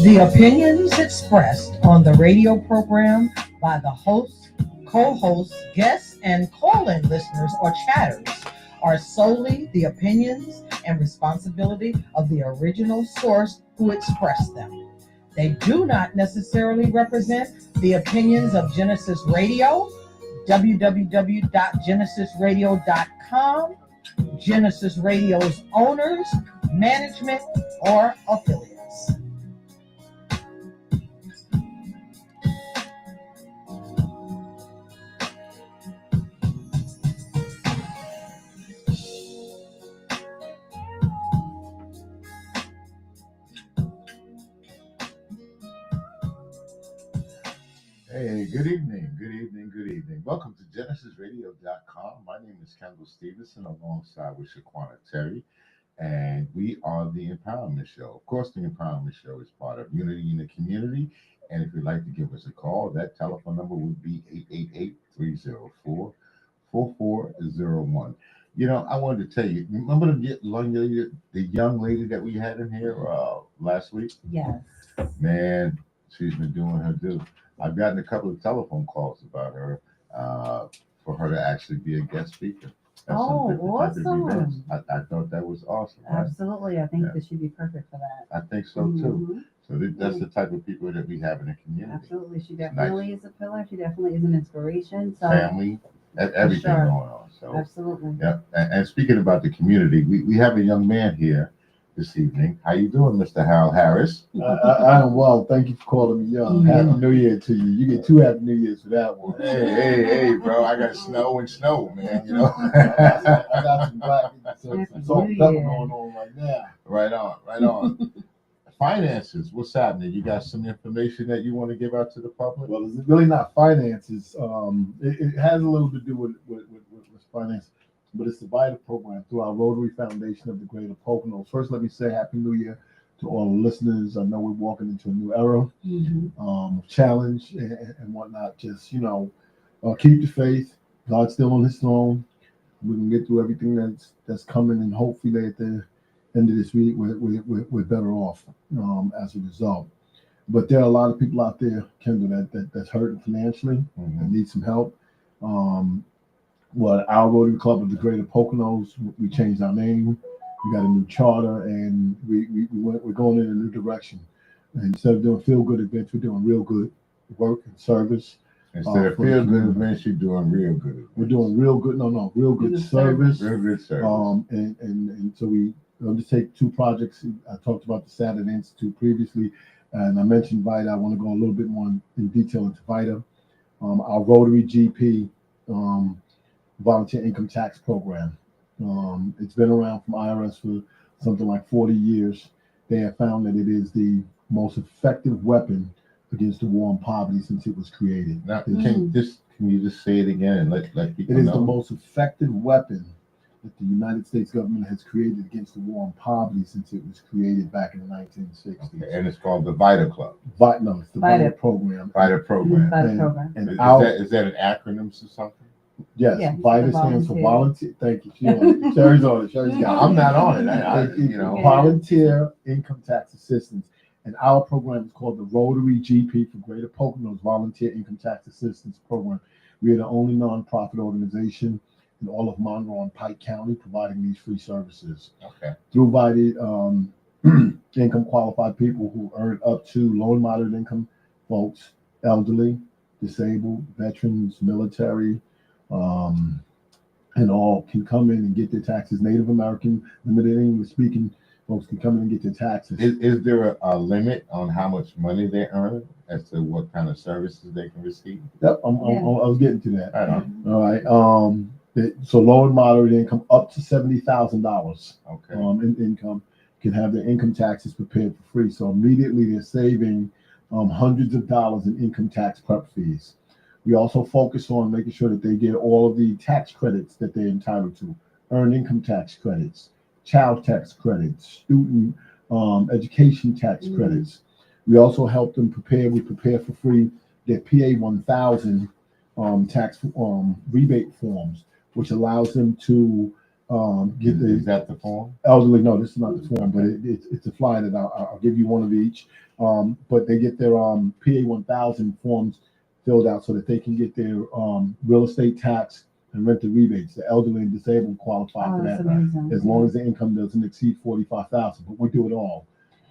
The opinions expressed on the radio program by the hosts, co-hosts, guests, and call-in listeners or chatters are solely the opinions and responsibility of the original source who expressed them. They do not necessarily represent the opinions of Genesis Radio, www.genesisradio.com, Genesis Radio's owners, management, or affiliates. Hey, good evening, good evening, good evening. Welcome to GenesisRadio.com. My name is Kendall Stevenson alongside with Shaquana Terry, and we are the Empowerment Show. Of course, the Empowerment Show is part of Unity in the Community, and if you'd like to give us a call, that telephone number would be 888-304-4401. You know, I wanted to tell you, remember the young lady that we had in here last week? Yes. Man, she's been doing her due. I've gotten a couple of telephone calls about her for her to actually be a guest speaker. At some different type of events. Awesome. I thought that was awesome. Right? Absolutely. I think Yeah. that she'd be perfect for that. I think so too. Mhm. So that's the type of people that we have in the community. Absolutely. She definitely is a pillar. She definitely is an inspiration. So Family, everything sure. going on. So absolutely. yeah. And speaking about the community, we have a young man here this evening. How you doing, Mr. Harold Harris? I am well. Thank you for calling me young. Yeah. Happy New Year to you. You get 2 Happy New Years for that one. Hey, bro! I got snow, man. You know. I got some black some salt and pepper going on right now. Right on. Finances, what's happening? You got some information that you want to give out to the public? Well, it's really not finances. It has a little to do with finance, but it's the VITA program through our Rotary Foundation of the Greater Poconos. First, let me say Happy New Year to all the listeners. I know we're walking into a new era, challenge and whatnot. Just, keep the faith. God's still on his throne. We can get through everything that's coming, and hopefully at the end of this week, we're better off as a result. But there are a lot of people out there, Kendall, that's hurting financially and need some help. Our Rotary Club of the Greater Poconos, we changed our name. We got a new charter, and we're going in a new direction. And instead of doing feel-good events, we're doing real good work and service. Instead of feel-good events, you're doing real good events. We're doing real good service. Real good service. And so I'll just take 2 projects. I talked about the Saturday Institute previously, and I mentioned VITA. I want to go a little bit more in detail into VITA. Our Rotary GP volunteer income tax program. It's been around from IRS for something like 40 years. They have found that it is the most effective weapon against the war on poverty since it was created. Now, can you just say it again and let people know? It is the most effective weapon that the United States government has created against the war on poverty since it was created back in the 1960s. Okay, and it's called the VITA Club. It's the VITA program. VITA program. VITA program. And is that an acronym or something? Yes, Yeah, VITA stands for volunteer. Thank you. Sherry's on it. Sherry's got it. I'm not on it. Volunteer income tax assistance. And our program is called the Rotary GP for Greater Poconos Volunteer Income Tax Assistance Program. We are the only nonprofit organization in all of Monroe and Pike County providing these free services. Okay. Through VITA, income qualified people who earn up to low and moderate income folks, elderly, disabled, veterans, military, and all can come in and get their taxes. Native American, limited English speaking folks can come in and get their taxes. Is there a limit on how much money they earn as to what kind of services they can receive? Yep, I was getting to that. Right on. All right. So low and moderate income up to $70,000 Okay. in income can have their income taxes prepared for free. So immediately they're saving hundreds of dollars in income tax prep fees. We also focus on making sure that they get all of the tax credits that they're entitled to, earned income tax credits, child tax credits, student education tax credits. We also help them prepare. We prepare for free their PA 1000 tax rebate forms, which allows them to Get Is the that the form? elderly. No, this is not the form, but it's a flyer that I'll give you one of each. But they get their PA 1000 forms filled out so that they can get their real estate tax and rental rebates. The elderly and disabled qualify Oh, for that's that amazing. as long as the income doesn't exceed 45,000. But we do it all,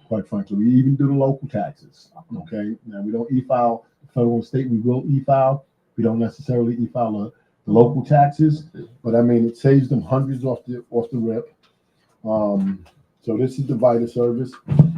quite frankly. We even do the local taxes. Okay, now we don't e-file federal and state. We will e-file. We don't necessarily e-file the local taxes, but I mean it saves them hundreds off the rip. So this is the Vita service.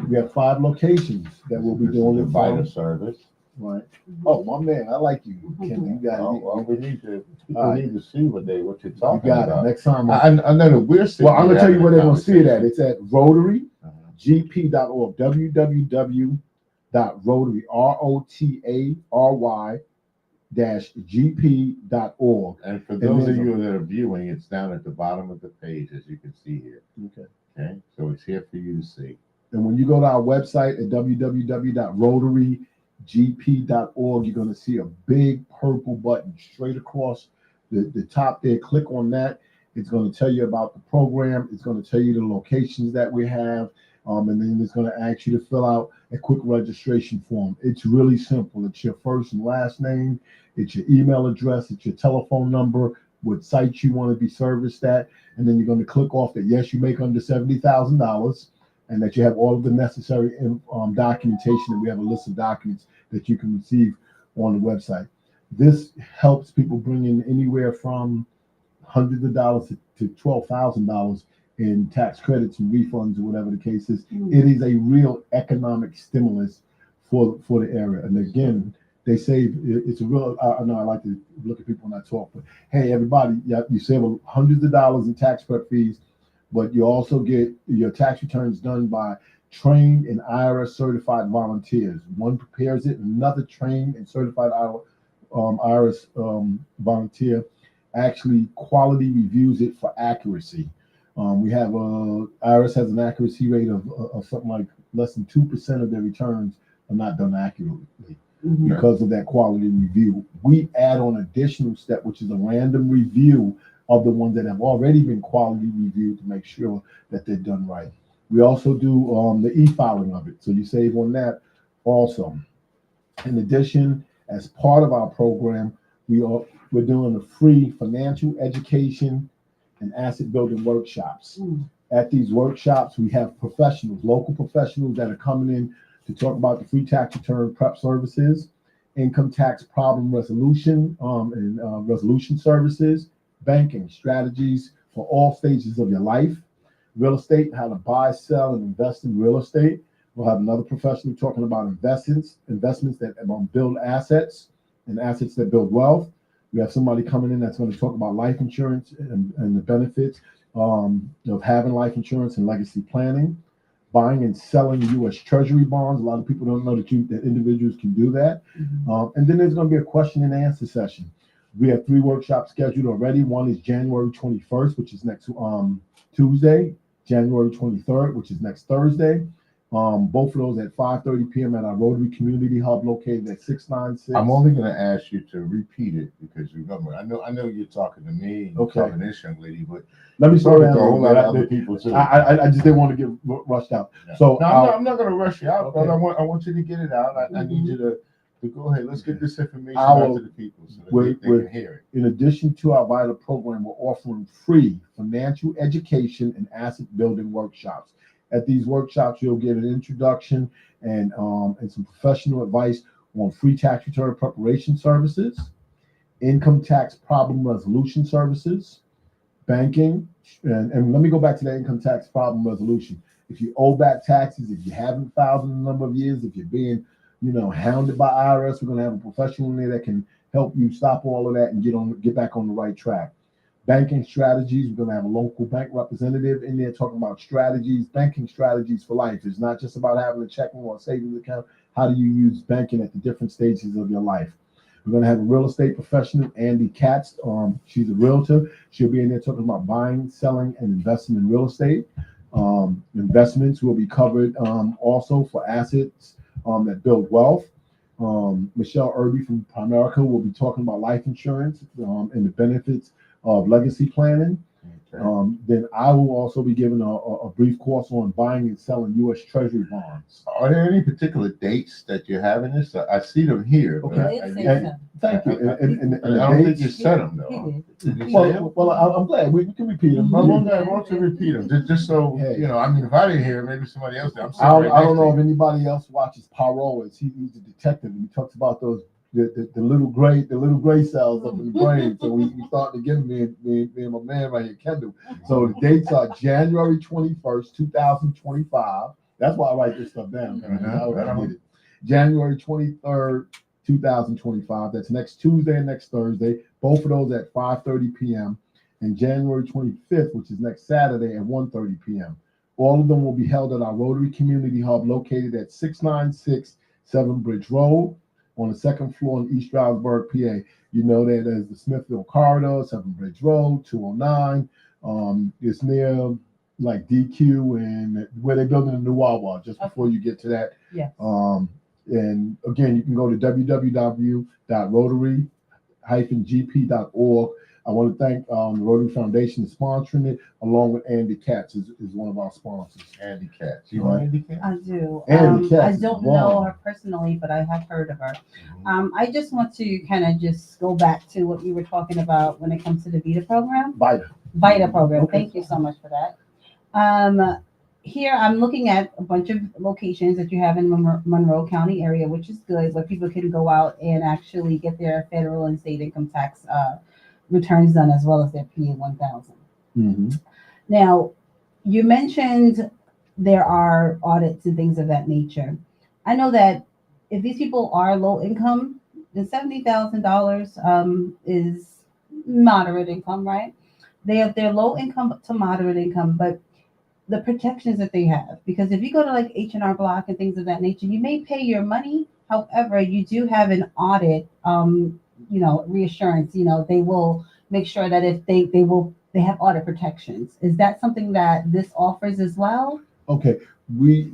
We have 5 locations that will be This is doing the it Vita from. service. Right. Oh, my man, I like you, Ken. You got Oh, it. well, we need to people All right. need to see what you're You talking got it. about. Next time. I know that we're sitting. Well, I'm gonna here tell you having where a they're gonna see it at. conversation. It's at rotarygp.org. www.rotary-gp.org. And for And those of there's you that are viewing, it's down at the bottom of the page, as you can see here. Okay. Okay, so it's here for you to see. And when you go to our website at www.rotarygp.org, you're going to see a big purple button straight across the top there. Click on that. It's going to tell you about the program. It's going to tell you the locations that we have. And then it's going to ask you to fill out a quick registration form. It's really simple. It's your first and last name. It's your email address. It's your telephone number, what sites you want to be serviced at. And then you're going to click off that, yes, you make under $70,000 and that you have all of the necessary documentation. And we have a list of documents that you can receive on the website. This helps people bring in anywhere from hundreds of dollars to $12,000 in tax credits and refunds or whatever the case is. It is a real economic stimulus for the area. And again, they save. It's a real. I know I like to look at people when I talk, but hey, everybody, you save hundreds of dollars in tax prep fees, but you also get your tax returns done by trained and IRS certified volunteers. One prepares it, another trained and certified IRS volunteer actually quality reviews it for accuracy. We have IRS has an accuracy rate of something like less than 2% of their returns are not done accurately because of that quality review. We add on additional step, which is a random review of the ones that have already been quality reviewed to make sure that they're done right. We also do the e-filing of it, so you save on that also. In addition, as part of our program, we're doing a free financial education and asset building workshops. At these workshops, we have professionals, local professionals that are coming in to talk about the free tax return prep services, income tax problem resolution and resolution services, banking strategies for all stages of your life, real estate, how to buy, sell, and invest in real estate. We'll have another professional talking about investments that build assets and assets that build wealth. We have somebody coming in that's going to talk about life insurance and the benefits of having life insurance and legacy planning, buying and selling U.S. Treasury bonds. A lot of people don't know that individuals can do that. And then there's going to be a question and answer session. We have 3 workshops scheduled already. One is January 21st, which is next Tuesday, January 23rd, which is next Thursday. Both of those at 5:30 p.m. at our Rotary Community Hub located at 696. I'm only going to ask you to repeat it because remember, I know you're talking to me and you're talking to this young lady, but let me slow talking down to a whole lot of other bit. people too. I just didn't want to get rushed out. Yeah. So no, I'm not going to rush you out, but I want you to get it out. I need you to go ahead. Let's get this information out to the people so that they can hear it. In addition to our Vita program, we're offering free financial education and asset building workshops. At these workshops, you'll get an introduction and some professional advice on free tax return preparation services, income tax problem resolution services, banking, and let me go back to that income tax problem resolution. If you owe back taxes, if you haven't filed in a number of years, if you're being hounded by IRS, we're going to have a professional in there that can help you stop all of that and get back on the right track. Banking strategies, we're going to have a local bank representative in there talking about strategies, banking strategies for life. It's not just about having a checking or a savings account. How do you use banking at the different stages of your life? We're going to have a real estate professional, Andy Katz. She's a realtor. She'll be in there talking about buying, selling, and investing in real estate. Investments will be covered also for assets that build wealth. Michelle Irby from Primerica will be talking about life insurance and the benefits of legacy planning. Okay. Then I will also be giving a brief course on buying and selling U.S. Treasury bonds. Are there any particular dates that you're having this? I see them here. But Okay. It did say And so. thank you. And I the don't think dates. you said them He though. did. Did you say them? Well, I'm glad we can repeat them. Well, why don't you repeat them? Just so, Hey. you know, I mean, if I didn't hear it, maybe somebody else did. I'm I sitting don't, right I don't know next if to anybody else watches Poirot. He's a detective, and he talks about those the little gray cells up in the brain. So we starting to get me and my man right here, Kendall. So the dates are January 21st, 2025. That's why I write this stuff down. I did it. January 23rd, 2025. That's next Tuesday and next Thursday. Both of those at 5:30 p.m. And January 25th, which is next Saturday at 1:30 p.m. All of them will be held at our Rotary Community Hub located at 696 Seven Bridge Road on the second floor in East Stroudsburg, PA. You know that as the Smithfield Corridor, Seven Bridge Road, 209. It's near like DQ and where they're building a new Wawa just before you get to that. Yes. And again, you can go to www.rotary-gp.org. I want to thank the Rotary Foundation for sponsoring it, along with Andy Katz is one of our sponsors. Andy Katz. You know Andy Katz? I do. Andy Katz I is don't wrong. know her personally, but I have heard of her. I just want to kind of just go back to what you were talking about when it comes to the VITA program. VITA program. Okay. Thank you so much for that. Here I'm looking at a bunch of locations that you have in Monroe County area, which is good, where people can go out and actually get their federal and state income tax returns done, as well as their PA 1000. Mm-hmm. Now, you mentioned there are audits and things of that nature. I know that if these people are low income, then $70,000 is moderate income, right? They're low income to moderate income, but the protections that they have, because if you go to like H&R Block and things of that nature, you may pay your money. However, you do have an audit, reassurance. They will make sure that if they have audit protections. Is that something that this offers as well? Okay, we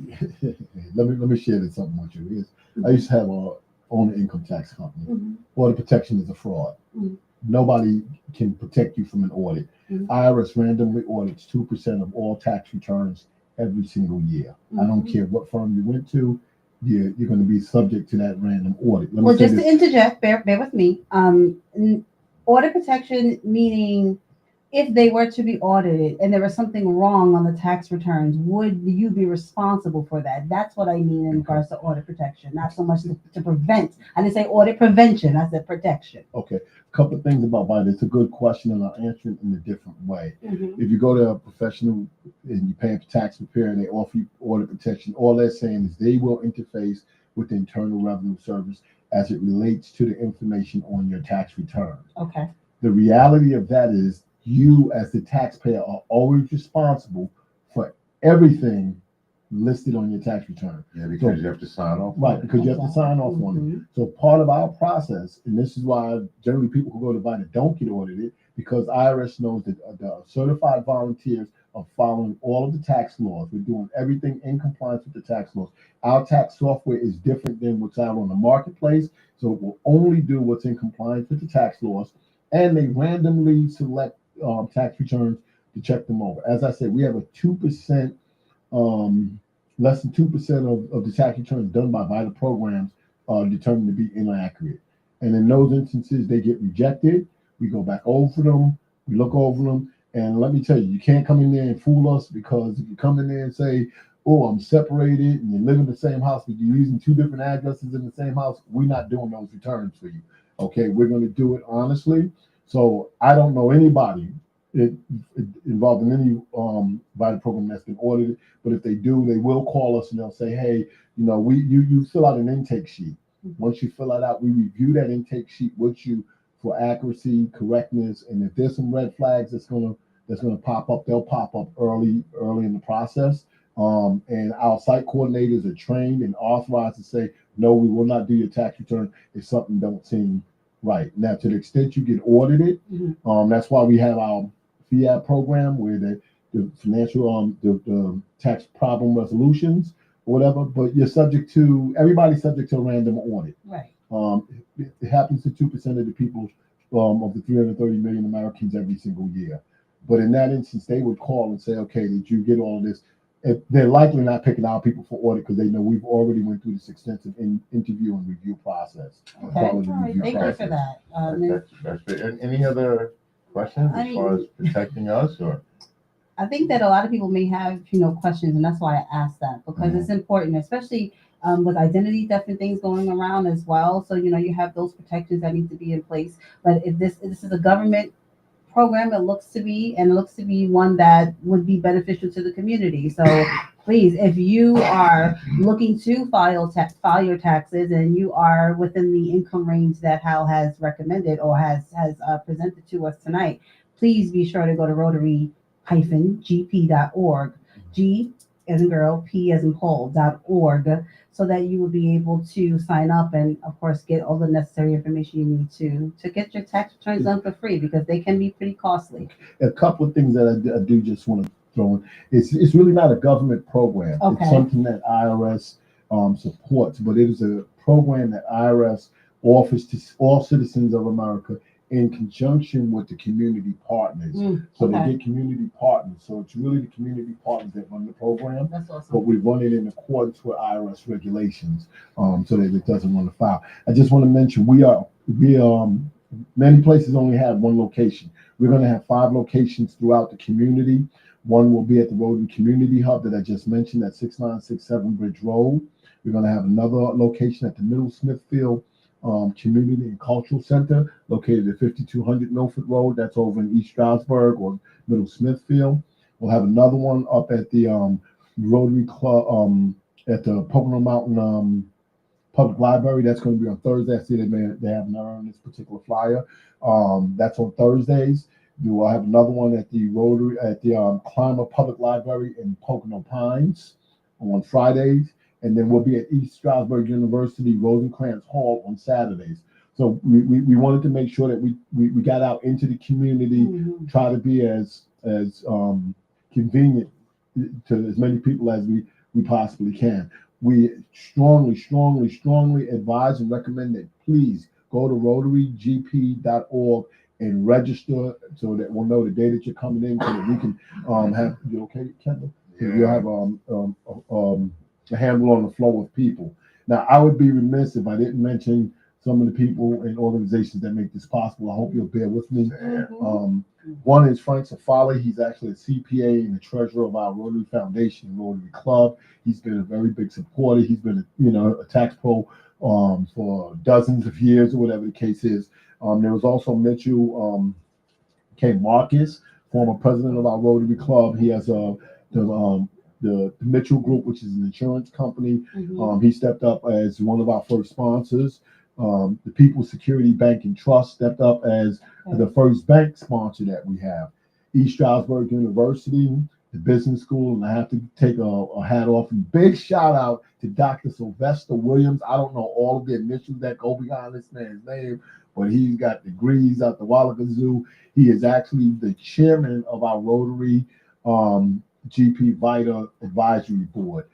let me share this something with you. I used to have a own income tax company. Mm-hmm. Audit protection is a fraud. Mm-hmm. Nobody can protect you from an audit. Mm-hmm. IRS randomly audits 2% of all tax returns every single year. Mm-hmm. I don't care what firm you went to, you're going to be subject to that random audit. Well, just to interject, bear with me. Audit protection meaning if they were to be audited and there was something wrong on the tax returns, would you be responsible for that? That's what I mean in regards to audit protection, not so much to prevent. I didn't say audit prevention, I said protection. Okay, a couple of things about VITA. It's a good question, and I'll answer it in a different way. Mm-hmm. If you go to a professional and you pay for tax preparer and they offer you audit protection, all they're saying is they will interface with the Internal Revenue Service as it relates to the information on your tax return. Okay. The reality of that is you as the taxpayer are always responsible for everything listed on your tax return. Yeah, because you have to sign off. Right, because you have to sign off on it. So part of our process, and this is why generally people who go to VITA don't get audited, because IRS knows that the certified volunteers are following all of the tax laws. We're doing everything in compliance with the tax laws. Our tax software is different than what's out on the marketplace, so it will only do what's in compliance with the tax laws, and they randomly select tax returns to check them over. As I said, we have a 2%, less than 2% of the tax returns done by VITA programs are determined to be inaccurate. And in those instances, they get rejected. We go back over them, we look over them, and let me tell you, you can't come in there and fool us, because if you come in there and say, oh, I'm separated, and you live in the same house, but you're using two different addresses in the same house, we're not doing those returns for you. Okay, we're going to do it honestly. So I don't know anybody involved in any VITA program that's been audited, but if they do, they will call us and they'll say, hey, you fill out an intake sheet. Once you fill that out, we review that intake sheet with you for accuracy, correctness, and if there's some red flags that's gonna pop up, they'll pop up early in the process. And our site coordinators are trained and authorized to say, no, we will not do your tax return if something don't seem right. Now, to the extent you get audited, that's why we have our FIAB program, where the financial the tax problem resolutions or whatever, but everybody's subject to a random audit. Right. It happens to 2% of the people of the 330 million Americans every single year. But in that instance, they would call and say, okay, did you get all this? If they're likely not picking our people for audit because they know we've already went through this extensive interview and review process. Okay. quality All right. review Thank you process. for that. That's great. And any other questions I as far as mean- protecting us or? I think that a lot of people may have, questions, and that's why I asked that because it's important, especially with identity theft and things going around as well. So you have those protections that need to be in place. But if this is a government program, it looks to be, and it looks to be one that would be beneficial to the community. So please, if you are looking to file your taxes and you are within the income range that Hal has recommended or has presented to us tonight, please be sure to go to rotary-gp.org, G as in girl, P as in Paul.org, so that you will be able to sign up and, of course, get all the necessary information you need to get your tax returns done for free because they can be pretty costly. A couple of things that I do just want to throw in. It's really not a government program. Okay. It's something that IRS supports, but it is a program that IRS offers to all citizens of America in conjunction with the community partners. So okay. they get community partners. So it's really the community partners that run the program, That's awesome. but we run it in accordance with IRS regulations, so that it doesn't run afoul. I just want to mention we many places only have one location. We're going to have 5 locations throughout the community. One will be at the Rotary Community Hub that I just mentioned at 6967 Bridge Road. We're going to have another location at the Middle Smithfield Community and Cultural Center, located at 5200 Milford Road. That's over in East Stroudsburg or Middle Smithfield. We'll have another one up at the Rotary Club at the Pocono Mountain Public Library. That's going to be on Thursday. I see they have an error on this particular flyer. That's on Thursdays. We will have another one at the Rotary at the Clymer Public Library in Pocono Pines on Fridays. And then we'll be at East Stroudsburg University Rosencrantz Hall on Saturdays. So we wanted to make sure that we got out into the community, try to be as convenient to as many people as we possibly can. We strongly advise and recommend that please go to rotarygp.org and register so that we'll know the day that you're coming in, so that we can have you okay, Kendall? Yeah. You'll have a handle on the flow of people. Now, I would be remiss if I didn't mention some of the people and organizations that make this possible. I hope you'll bear with me. One is Frank Safali. He's actually a CPA and the treasurer of our Rotary Foundation and Rotary Club. He's been a very big supporter. He's been a tax pro for dozens of years, or whatever the case is. There was also Mitchell K. Marcus, former president of our Rotary Club. He has the Mitchell Group, which is an insurance company. He stepped up as one of our first sponsors. The People's Security Bank and Trust stepped up as the first bank sponsor that we have. East Stroudsburg University, the business school, and I have to take a hat off and big shout out to Dr. Sylvester Williams. I don't know all of the initials that go behind this man's name, but he's got degrees out the Wallagazoo. He is actually the chairman of our Rotary GP Vita Advisory Board.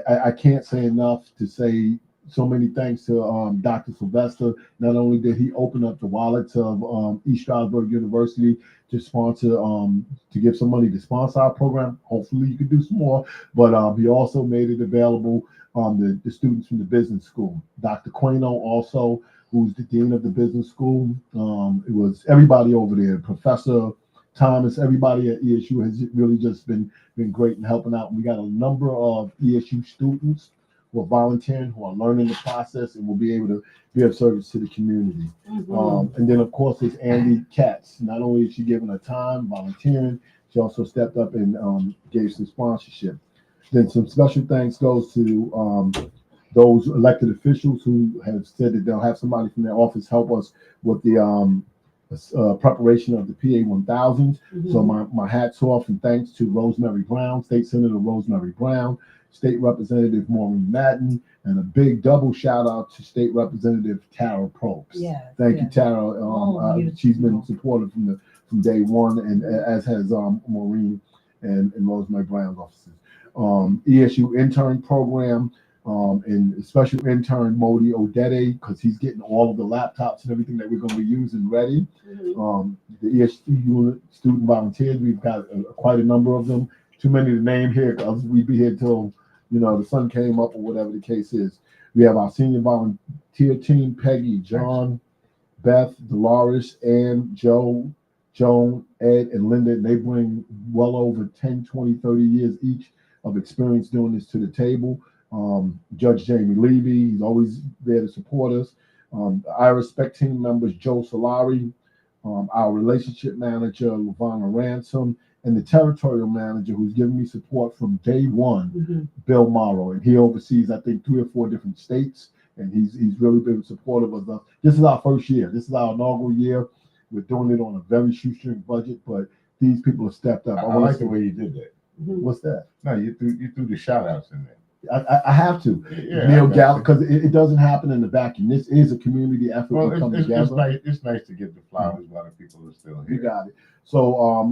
I can't say enough to say so many thanks to Dr. Sylvester. Not only did he open up the wallets of East Stroudsburg University to sponsor, to give some money to sponsor our program. Hopefully you could do some more, but he also made it available the students from the business school. Dr. Quano also, who's the dean of the business school. It was everybody over there, Professor Thomas, everybody at ESU has really just been great in helping out. We got a number of ESU students who are volunteering, who are learning the process, and will be able to be of service to the community. And then, of course, there's Andy Katz. Not only is she giving her time, volunteering, she also stepped up and gave some sponsorship. Then some special thanks goes to those elected officials who have said that they'll have somebody from their office help us with the preparation of the PA 1000s. So my hats off and thanks to Rosemary Brown, State Senator Rosemary Brown, State Representative Maureen Madden, and a big double shout out to State Representative Tara Probst. Thank you, Tara. She's been supportive from day one, and as has Maureen and Rosemary Brown's offices. ESU intern program. And special intern Modi Odede, because he's getting all of the laptops and everything that we're going to be using ready. the EST unit, student volunteers. We've got quite a number of them. Too many to name here because we'd be here till, the sun came up or whatever the case is. We have our senior volunteer team, Peggy, John, Beth, Dolores, Ann, Joe, Joan, Ed, and Linda. And they bring well over 10, 20, 30 years each of experience doing this to the table. Judge Jamie Levy, he's always there to support us. Our Spec team members, Joe Solari, our relationship manager, Lavonna Ransom, and the territorial manager who's given me support from day one, Bill Morrow. And he oversees, I think, 3 or 4 different states. And he's really been supportive of us. This is our first year. This is our inaugural year. We're doing it on a very shoestring budget, but these people have stepped up. I like the way you did that. What's that? No, you threw the shout outs in there. I have to. Yeah, Neil Gallup, because it doesn't happen in the vacuum. This is a community effort. Well, to come it's together. it's nice to get the flowers while the people are still You here. got it. So,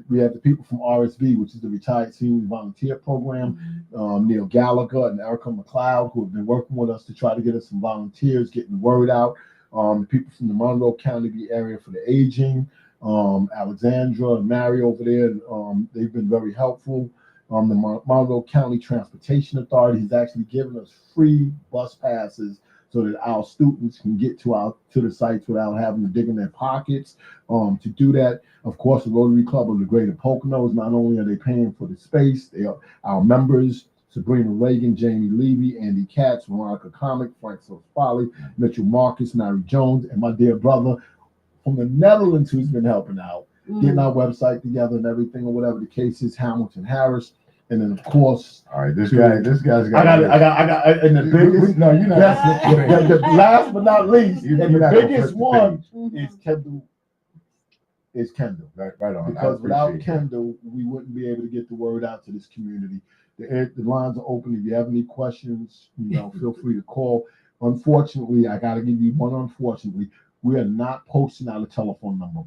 we have the people from RSV, which is the Retired Senior Volunteer Program, Neil Gallagher and Erica McLeod, who have been working with us to try to get us some volunteers, getting the word out. The people from the Monroe County area for the aging, Alexandra and Mary over there, they've been very helpful. The Monroe County Transportation Authority has actually given us free bus passes so that our students can get to the sites without having to dig in their pockets. To do that, of course, the Rotary Club of the Greater Poconos, not only are they paying for the space, they are our members, Sabrina Reagan, Jamie Levy, Andy Katz, Veronica Comic, Frank Foley, Mitchell Marcus, Mary Jones, and my dear brother from the Netherlands who's been helping out, getting our website together and everything, or whatever the case is, Hamilton Harris. And then, of course, All right, this guy's got. I got, and the biggest, No, you're not. yes, the last but not least, You're and the not gonna biggest flip the one page. is Kendall. Right on. Because without Kendall. Kendall, we wouldn't be able to get the word out to this community. The lines are open. If you have any questions, feel free to call. Unfortunately, I got to give you one. Unfortunately, we are not posting out a telephone number.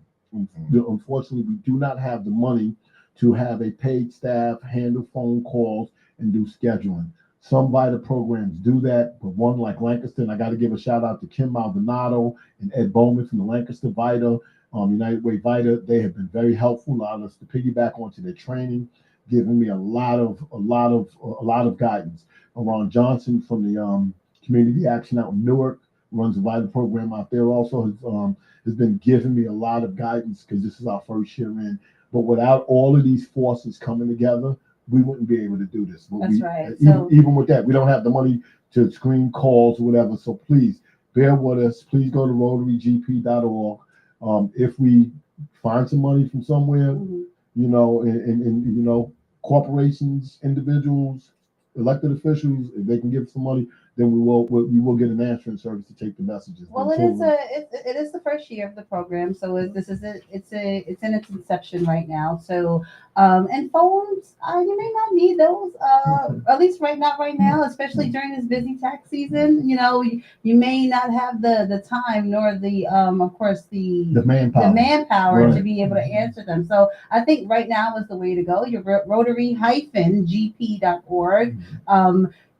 Unfortunately, we do not have the money to have a paid staff handle phone calls and do scheduling. Some VITA programs do that, but one like Lancaster, and I got to give a shout out to Kim Maldonado and Ed Bowman from the Lancaster VITA, United Way VITA. They have been very helpful, allowed us to piggyback onto their training, giving me a lot of guidance. Ron Johnson from the Community Action out in Newark runs a VITA program out there. Also has been giving me a lot of guidance because this is our first year in. But without all of these forces coming together, we wouldn't be able to do this. But That's right. Even with that, we don't have the money to screen calls or whatever. So please bear with us. Please go to rotarygp.org. If we find some money from somewhere, and corporations, individuals, elected officials, if they can give some money, then we will get an answering service to take the messages. Well, it is the first year of the program, so it's in its inception right now. So and phones, you may not need those, at least right now, especially during this busy tax season. You may not have the time nor the of course the manpower to be able to answer them. So I think right now is the way to go. Your Rotary-GP.org.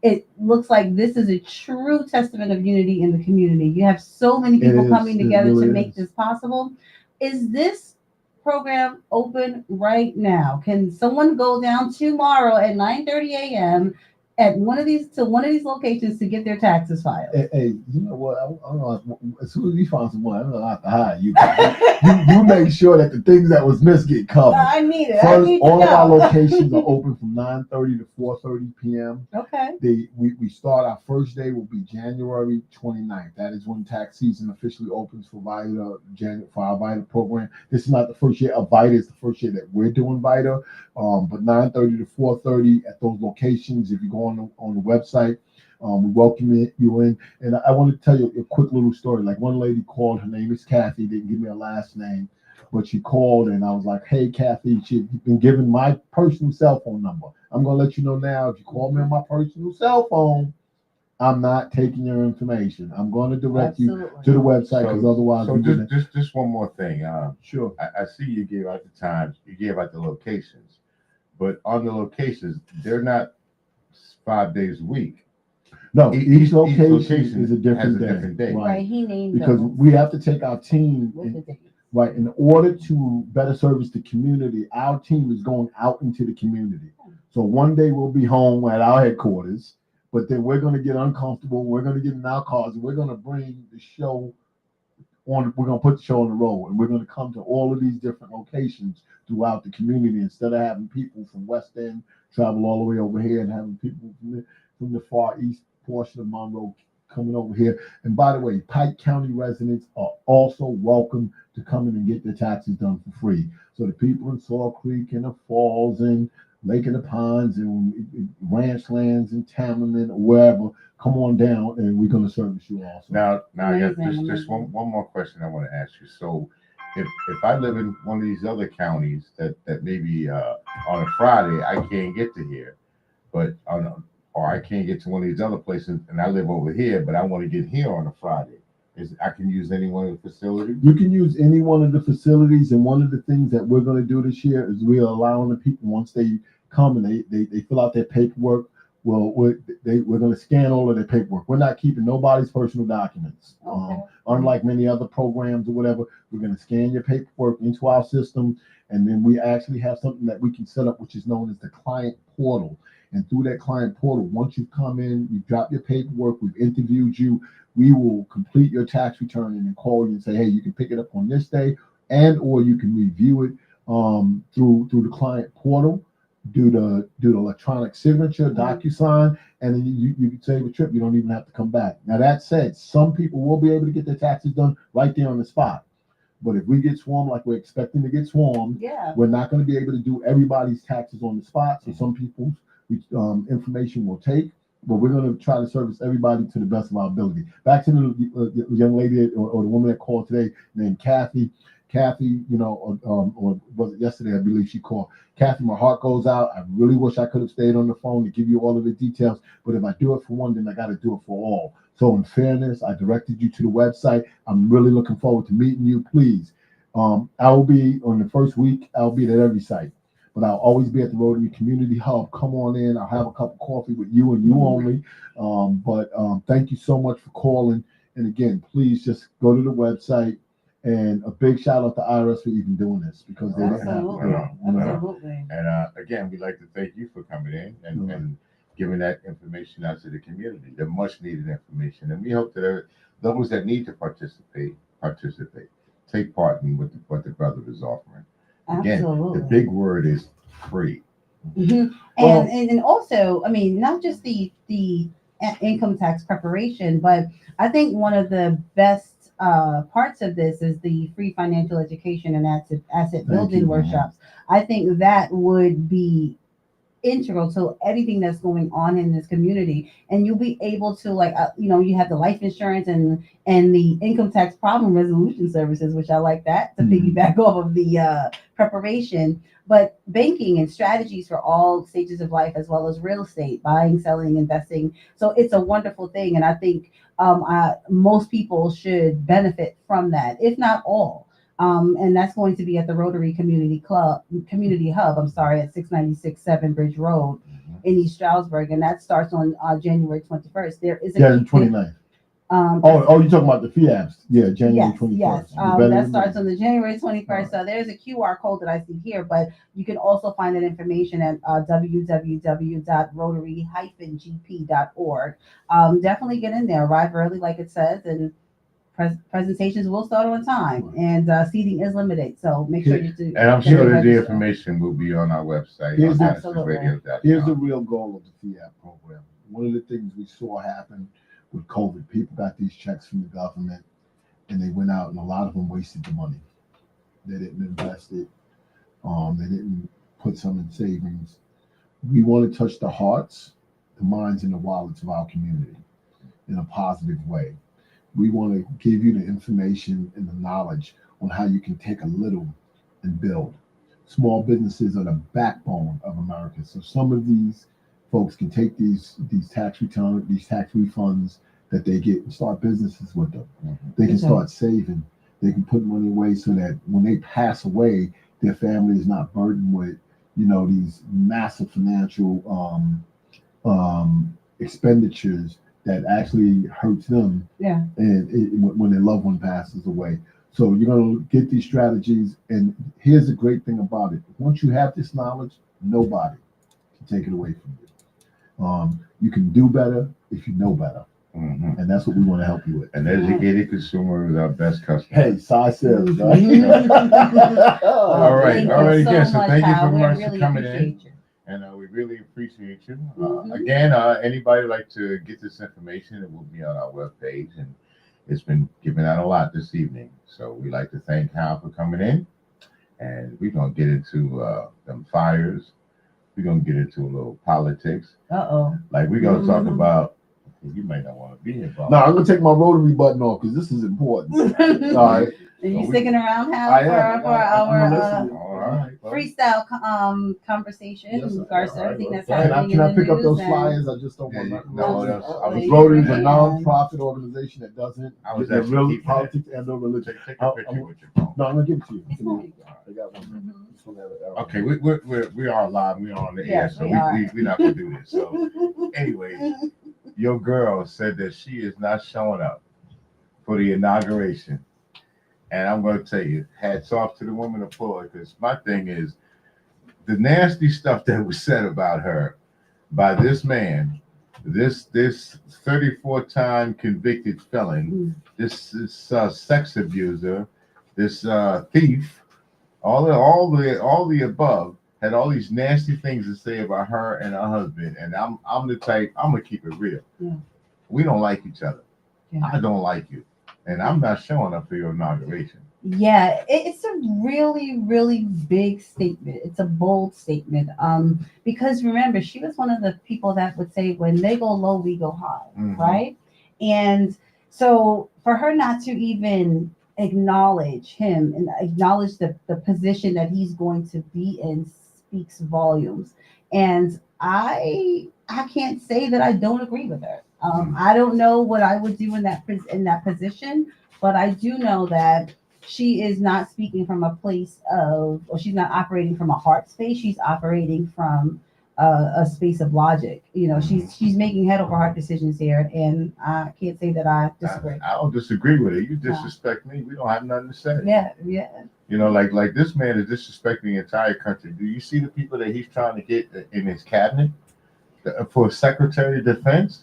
It looks like this is a true testament of unity in the community. You have so many people coming together to make this possible. Is this program open right now? Can someone go down tomorrow at 9:30 a.m. at one of these locations to get their taxes filed? Hey, you know what? I don't know. As soon as we find someone, I don't have to hire you. You make sure that the things that was missed get covered. I need it. First, all of our locations are open from 9:30 to 4:30 p.m. Okay. We start, our first day will be January 29th. That is when tax season officially opens for VITA, for our VITA program. This is not the first year of VITA. It's the first year that we're doing VITA. But 9:30 to 4:30 at those locations. If you go on the website, we welcome you in. And I want to tell you a quick little story. Like, one lady called, her name is Kathy, didn't give me a last name, but she called and I was like, hey, Kathy, she'd been given my personal cell phone number. I'm going to let you know now, if you call me on my personal cell phone, I'm not taking your information. I'm going to direct you to the website, because otherwise. So just one more thing. Sure. I see you gave out the times, you gave out the locations, but on the locations, they're not 5 days a week. No, each location is a has different day. Right. Right. He named Because them. we have to take our team. With the dates. right? In order to better service the community, our team is going out into the community. So one day we'll be home at our headquarters, but then we're going to get uncomfortable. We're going to get in our cars and we're going to bring the show on. We're going to put the show on the road, and we're going to come to all of these different locations throughout the community instead of having people from West End travel all the way over here and having people from the far east portion of Monroe coming over here. And by the way, Pike County residents are also welcome to come in and get their taxes done for free. So the people in Saw Creek and the Falls and Lake of the Ponds and ranch lands and Tamerman or wherever, come on down and we're going to service you also. Now I got Amazing, just one more question I want to ask you. So if I live in one of these other counties that maybe on a Friday I can't get to here, but or I can't get to one of these other places and I live over here, but I want to get here on a Friday, I can use any one of the facilities? You can use any one of the facilities, and one of the things that we're going to do this year is we're allowing the people, once they come and they fill out their paperwork, we're going to scan all of their paperwork. We're not keeping nobody's personal documents. Okay. Unlike many other programs or whatever, we're going to scan your paperwork into our system, and then we actually have something that we can set up, which is known as the client portal. And through that client portal, once you've come in, you drop your paperwork, we've interviewed you, we will complete your tax return and then call you and say, hey, you can pick it up on this day, and or you can review it through the client portal, do the electronic signature, DocuSign, and then you can save a trip. You don't even have to come back. Now that said, some people will be able to get their taxes done right there on the spot. But if we get swarmed like we're expecting to get swarmed, Yeah. we're not going to be able to do everybody's taxes on the spot. So some people's information will take, but we're going to try to service everybody to the best of our ability. Back to the young lady or the woman that called today named Kathy. Kathy, or was it yesterday? I believe she called. Kathy, my heart goes out. I really wish I could have stayed on the phone to give you all of the details, but if I do it for one, then I got to do it for all. So in fairness, I directed you to the website. I'm really looking forward to meeting you. Please, I will be on the first week. I'll be at every site, but I'll always be at the Rotary Community Hub. Come on in. I'll have a cup of coffee with you and you only. But thank you so much for calling. And again, please just go to the website. And a big shout out to IRS for even doing this, because they didn't have to do it. Absolutely. And again, we'd like to thank you for coming in and giving that information out to the community, the much needed information. And we hope that those that need to participate, take part in what the brother is offering. Again, Absolutely. the big word is free. Mm-hmm. Well, And also, I mean, not just the income tax preparation, but I think one of the best parts of this is the free financial education and asset building workshops. I think that would be integral to everything that's going on in this community, and you'll be able to you have the life insurance and the income tax problem resolution services, which I like that to piggyback off of the preparation, but banking and strategies for all stages of life, as well as real estate, buying, selling, investing. So it's a wonderful thing, and I think most people should benefit from that, if not all. And that's going to be at the Rotary Community Hub, at 696 Seven Bridge Road in East Stroudsburg. And that starts on January 21st. There is a 29th. You're talking about the FIABs. Yeah, January 21st. Yes, that starts on the January 21st. Right. So there's a QR code that I see here, but you can also find that information at www.rotary-gp.org. Definitely get in there, arrive early like it says, and presentations will start on time, and seating is limited. So make sure you do. And I'm sure that the information will be on our website. Here's the real goal of the FIAB program. One of the things we saw happen with COVID, people got these checks from the government and they went out, and a lot of them wasted the money. They didn't invest it. They didn't put some in savings. We want to touch the hearts, the minds, and the wallets of our community in a positive way. We want to give you the information and the knowledge on how you can take a little and build. Small businesses are the backbone of America. So some of these folks can take these tax returns, these tax refunds that they get, and start businesses with them. They can start saving. They can put money away so that when they pass away, their family is not burdened with, these massive financial expenditures that actually hurts them. Yeah. And when their loved one passes away. So you're going to get these strategies. And here's the great thing about it. Once you have this knowledge, nobody can take it away from you. You can do better if you know better. Mhm. And that's what we want to help you with. An educated consumer is our best customer. Hey, size sales, Mhm. right? All right, Thank all you right. so Again, so much, thank you Hal. very We much for really coming in. appreciate you. And we really appreciate you. Mhm. Again, anybody like to get this information, it will be on our webpage, and it's been given out a lot this evening. So we like to thank Hal for coming in, and we're gonna get into them fires. We're gonna get into a little politics. Uh-oh. Like we're gonna talk Mhm. about. You might not want to be involved. No, I'm going to take my rotary button off because this is important. All right. Are you So we- sticking around, Hal, I for, am. for I'm our listening. All right. well, freestyle conversation Yes, in sir. regards to All right, everything well, that's can happening Can I in the pick up news those and- flyers? I just don't want Yeah, nothing. no, wrong. that's- I was Rotary is a and- non-profit organization that doesn't I was get actually real keeping that. politics and no religion. take a picture with your phone. No, I'm gonna give it to you. It's fine. I got one. Mhm. Just wanna have it out. Okay, we are live. We are on the air, Yes, so we are. we're not gonna do this. So, anyways, your girl said that she is not showing up for the inauguration, and I'm gonna tell you, hats off to the woman of Floyd, because my thing is the nasty stuff that was said about her by this man, this 34-time convicted felon, this sex abuser, this thief, all the above, had all these nasty things to say about her and her husband. And I'm the type, I'm gonna keep it real. Yeah. We don't like each other. Yeah. I don't like you, and I'm not showing up for your inauguration. Yeah, it's a really, really big statement. It's a bold statement. Because remember, she was one of the people that would say, when they go low, we go high, Mhm. right? And so for her not to even acknowledge him and acknowledge the position that he's going to be in speaks volumes. And I can't say that I don't agree with her. I don't know what I would do in that position, but I do know that she is not speaking from a place of, or she's not operating from a heart space. She's operating from a space of logic. You know, she's making head over heart decisions here, and I can't say that I disagree. I don't disagree with it. You disrespect me, we don't have nothing to say. Yeah. You know, like this man is disrespecting the entire country. Do you see the people that he's trying to get in his cabinet for Secretary of Defense?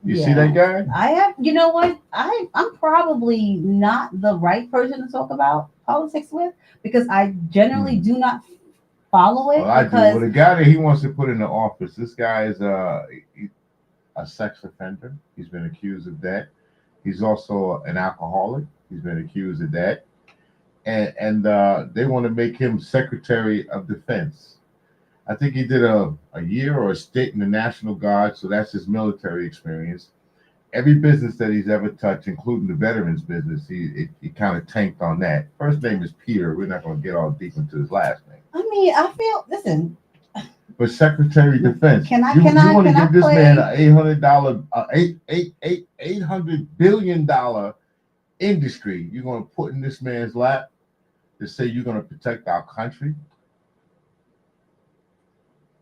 You see that guy? I have, you know what? I'm probably not the right person to talk about politics with, because I generally do not follow it. Well, I do. because Well, the guy that he wants to put in the office, this guy is a sex offender. He's been accused of that. He's also an alcoholic. He's been accused of that. And they want to make him Secretary of Defense. I think he did a year or a stint in the National Guard, so that's his military experience. Every business that he's ever touched, including the veterans business, he kind of tanked on that. First name is Peter. We're not going to get all deep into his last name. I mean, I feel, listen, But Secretary of Defense, Can I you want to can I give this play- man an $800 billion industry? You're going to put in this man's lap to say you're going to protect our country?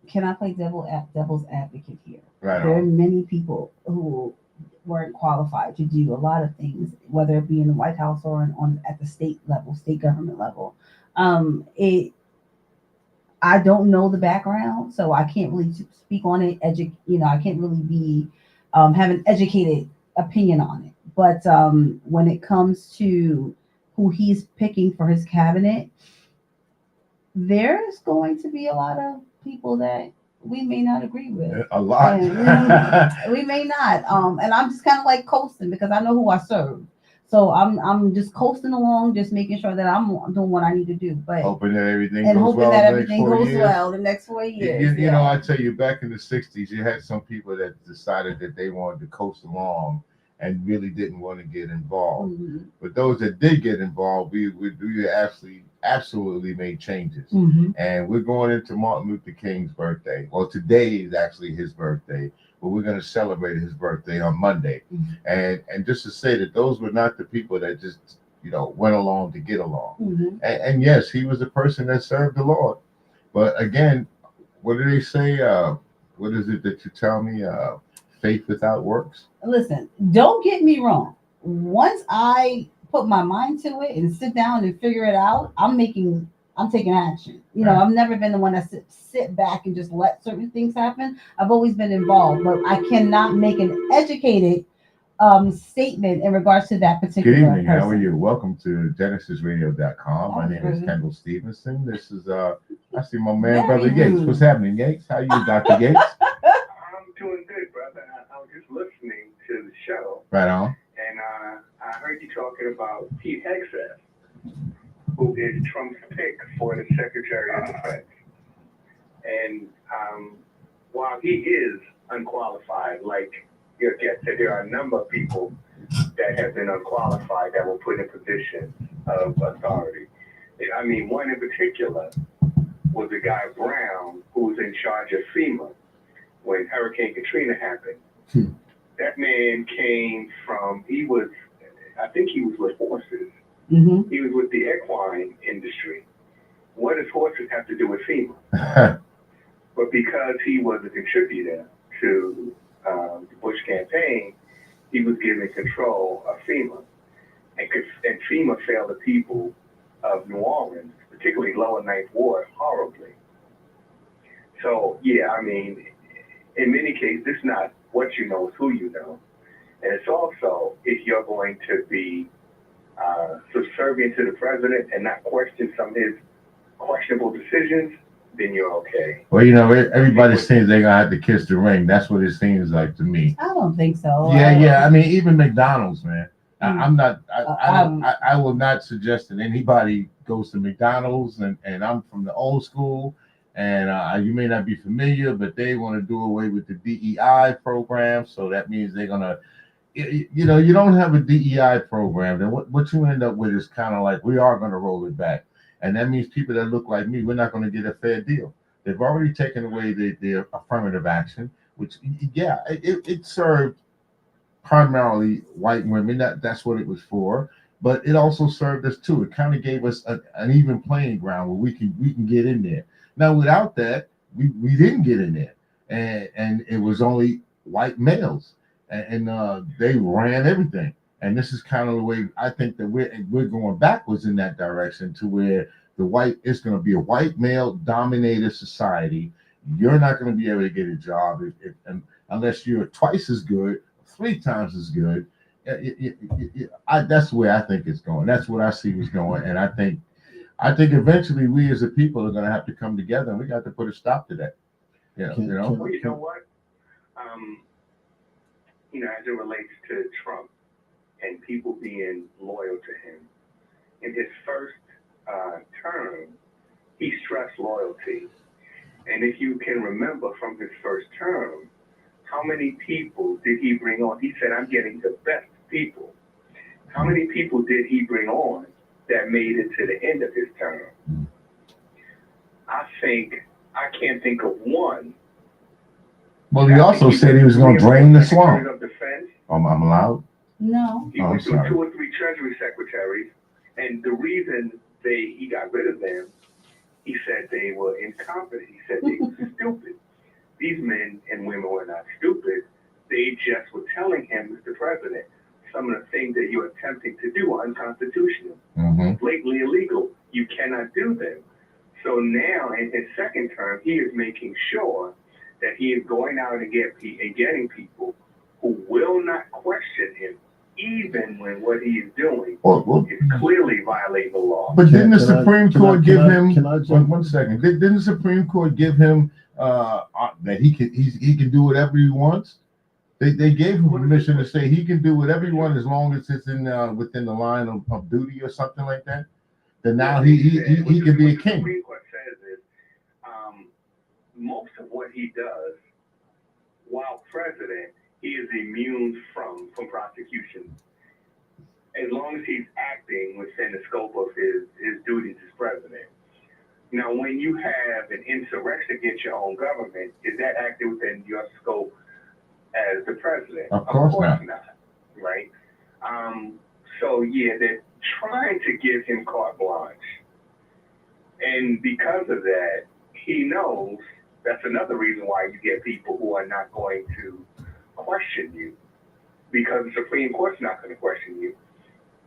can I play devil's advocate here? Right There are on. many people who weren't qualified to do a lot of things, whether it be in the White House or on at the state level, state government level. I don't know the background, so I can't really speak on it. I can't really be have an educated opinion on it. But when it comes to who he's picking for his cabinet, there's going to be a lot of people that we may not agree with. A lot. We may not. And I'm just kind of like coasting because I know who I serve. So I'm just coasting along, just making sure that I'm doing what I need to do. But Hoping that everything and goes hoping well that the next everything 4 goes years. well the next 4 years. You know, I tell you, back in the 60s, you had some people that decided that they wanted to coast along and really didn't want to get involved. Mhm. But those that did get involved, we absolutely made changes. Mhm. And we're going into Martin Luther King's birthday. Well, today is actually his birthday, but we're going to celebrate his birthday on Monday. Mhm. And just to say that those were not the people that just, went along to get along. Mhm. And yes, he was a person that served the Lord. But again, what do they say? What is it that you tell me? Faith without works? Listen, don't get me wrong. Once I put my mind to it and sit down and figure it out, I'm taking action. You know, Right. I've never been the one that sit back and just let certain things happen. I've always been involved, but I cannot make an educated statement in regards to that Good particular evening. person. How are you? Welcome to GenesisRadio.com. My That was name is rude. Kendall Stevenson. This is I see my man, Very Brother Yates. rude. What's happening, Yates? How you, Dr. Yates? I'm doing good, brother. I was just listening to the show, Right on. and I heard you talking about Pete Hegseth, who is Trump's pick for the Secretary of Defense. And while he is unqualified, like your guest said, there are a number of people that have been unqualified that were put in positions of authority. I mean, one in particular was a guy, Brown, who was in charge of FEMA when Hurricane Katrina happened. That man came from, I think he was with horses. Mm-hmm. He was with the equine industry. What does horses have to do with FEMA? But because he was a contributor to the Bush campaign, he was given control of FEMA. And FEMA failed the people of New Orleans, particularly Lower Ninth Ward, horribly. So, yeah, I mean, in many cases, it's not what you know, it's who you know. And it's also if you're going to be subservient to the president and not question some of his questionable decisions, then you're okay. Well, everybody seems they're gonna have to kiss the ring. That's what it seems like to me. I don't think so. Yeah. I mean, even McDonald's, man. I'm not. Um, I will not suggest that anybody goes to McDonald's, and I'm from the old school, and you may not be familiar, but they want to do away with the DEI program. So that means they're gonna, you don't have a DEI program, then what you end up with is kind of like we are gonna roll it back, and that means people that look like me, we're not gonna get a fair deal. They've already taken away the affirmative action, which it served primarily white women. That's what it was for, but it also served us too. It kind of gave us an even playing ground where we can get in there. Now without that, we didn't get in there, and it was only white males, and they ran everything. And this is kind of the way I think that we're going backwards in that direction to where it's going to be a white male dominated society. You're not going to be able to get a job unless you're twice as good, 3 times as good. That's where I think it's going. That's what I see was going, and I think eventually we as a people are going to have to come together, and we got to put a stop to that. Well, you know what? As it relates to Trump and people being loyal to him, in his first term, he stressed loyalty. And if you can remember from his first term, how many people did he bring on? He said, I'm getting the best people. How many people did he bring on that made it to the end of his term? I can't think of one. Well, he also said he was going to drain the swamp. Of Defense. I'm allowed? No. He went through 2 or 3 Treasury secretaries, and the reason he got rid of them, he said they were incompetent. He said they were stupid. These men and women were not stupid. They just were telling him, Mr. President, some of the things that you're attempting to do are unconstitutional, blatantly illegal. You cannot do them. So now, in his second term, he is making sure that he is going out and getting people who will not question him, even when what he is doing is clearly violating the law. But didn't the Supreme Court give him? Can One second. Didn't the Supreme Court give him that he can do whatever he wants? They gave him permission to say he can do whatever he wants as long as it's within the line of duty or something like that. Then now he can be a king. What the Supreme Court says is most of what he does while president, he is immune from prosecution, as long as he's acting within the scope of his duties as president. Now, when you have an insurrection against your own government, is that acting within your scope as the president? Of course not. Right? So, yeah, they're trying to give him carte blanche. And because of that, he knows that's another reason why you get people who are not going to question you, because the Supreme Court's not going to question you.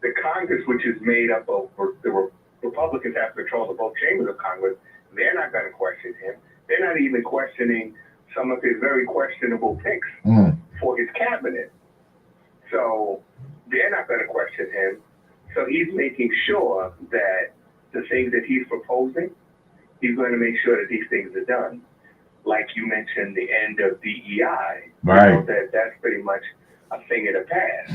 the Congress, which is made up of the Republicans have control of both chambers of Congress, they're not going to question him. They're not even questioning some of his very questionable picks for his cabinet. So they're not going to question him. So he's making sure that the things that he's proposing, he's going to make sure that these things are done. Like you mentioned, the end of DEI. Right. You know, that's pretty much a thing of the past.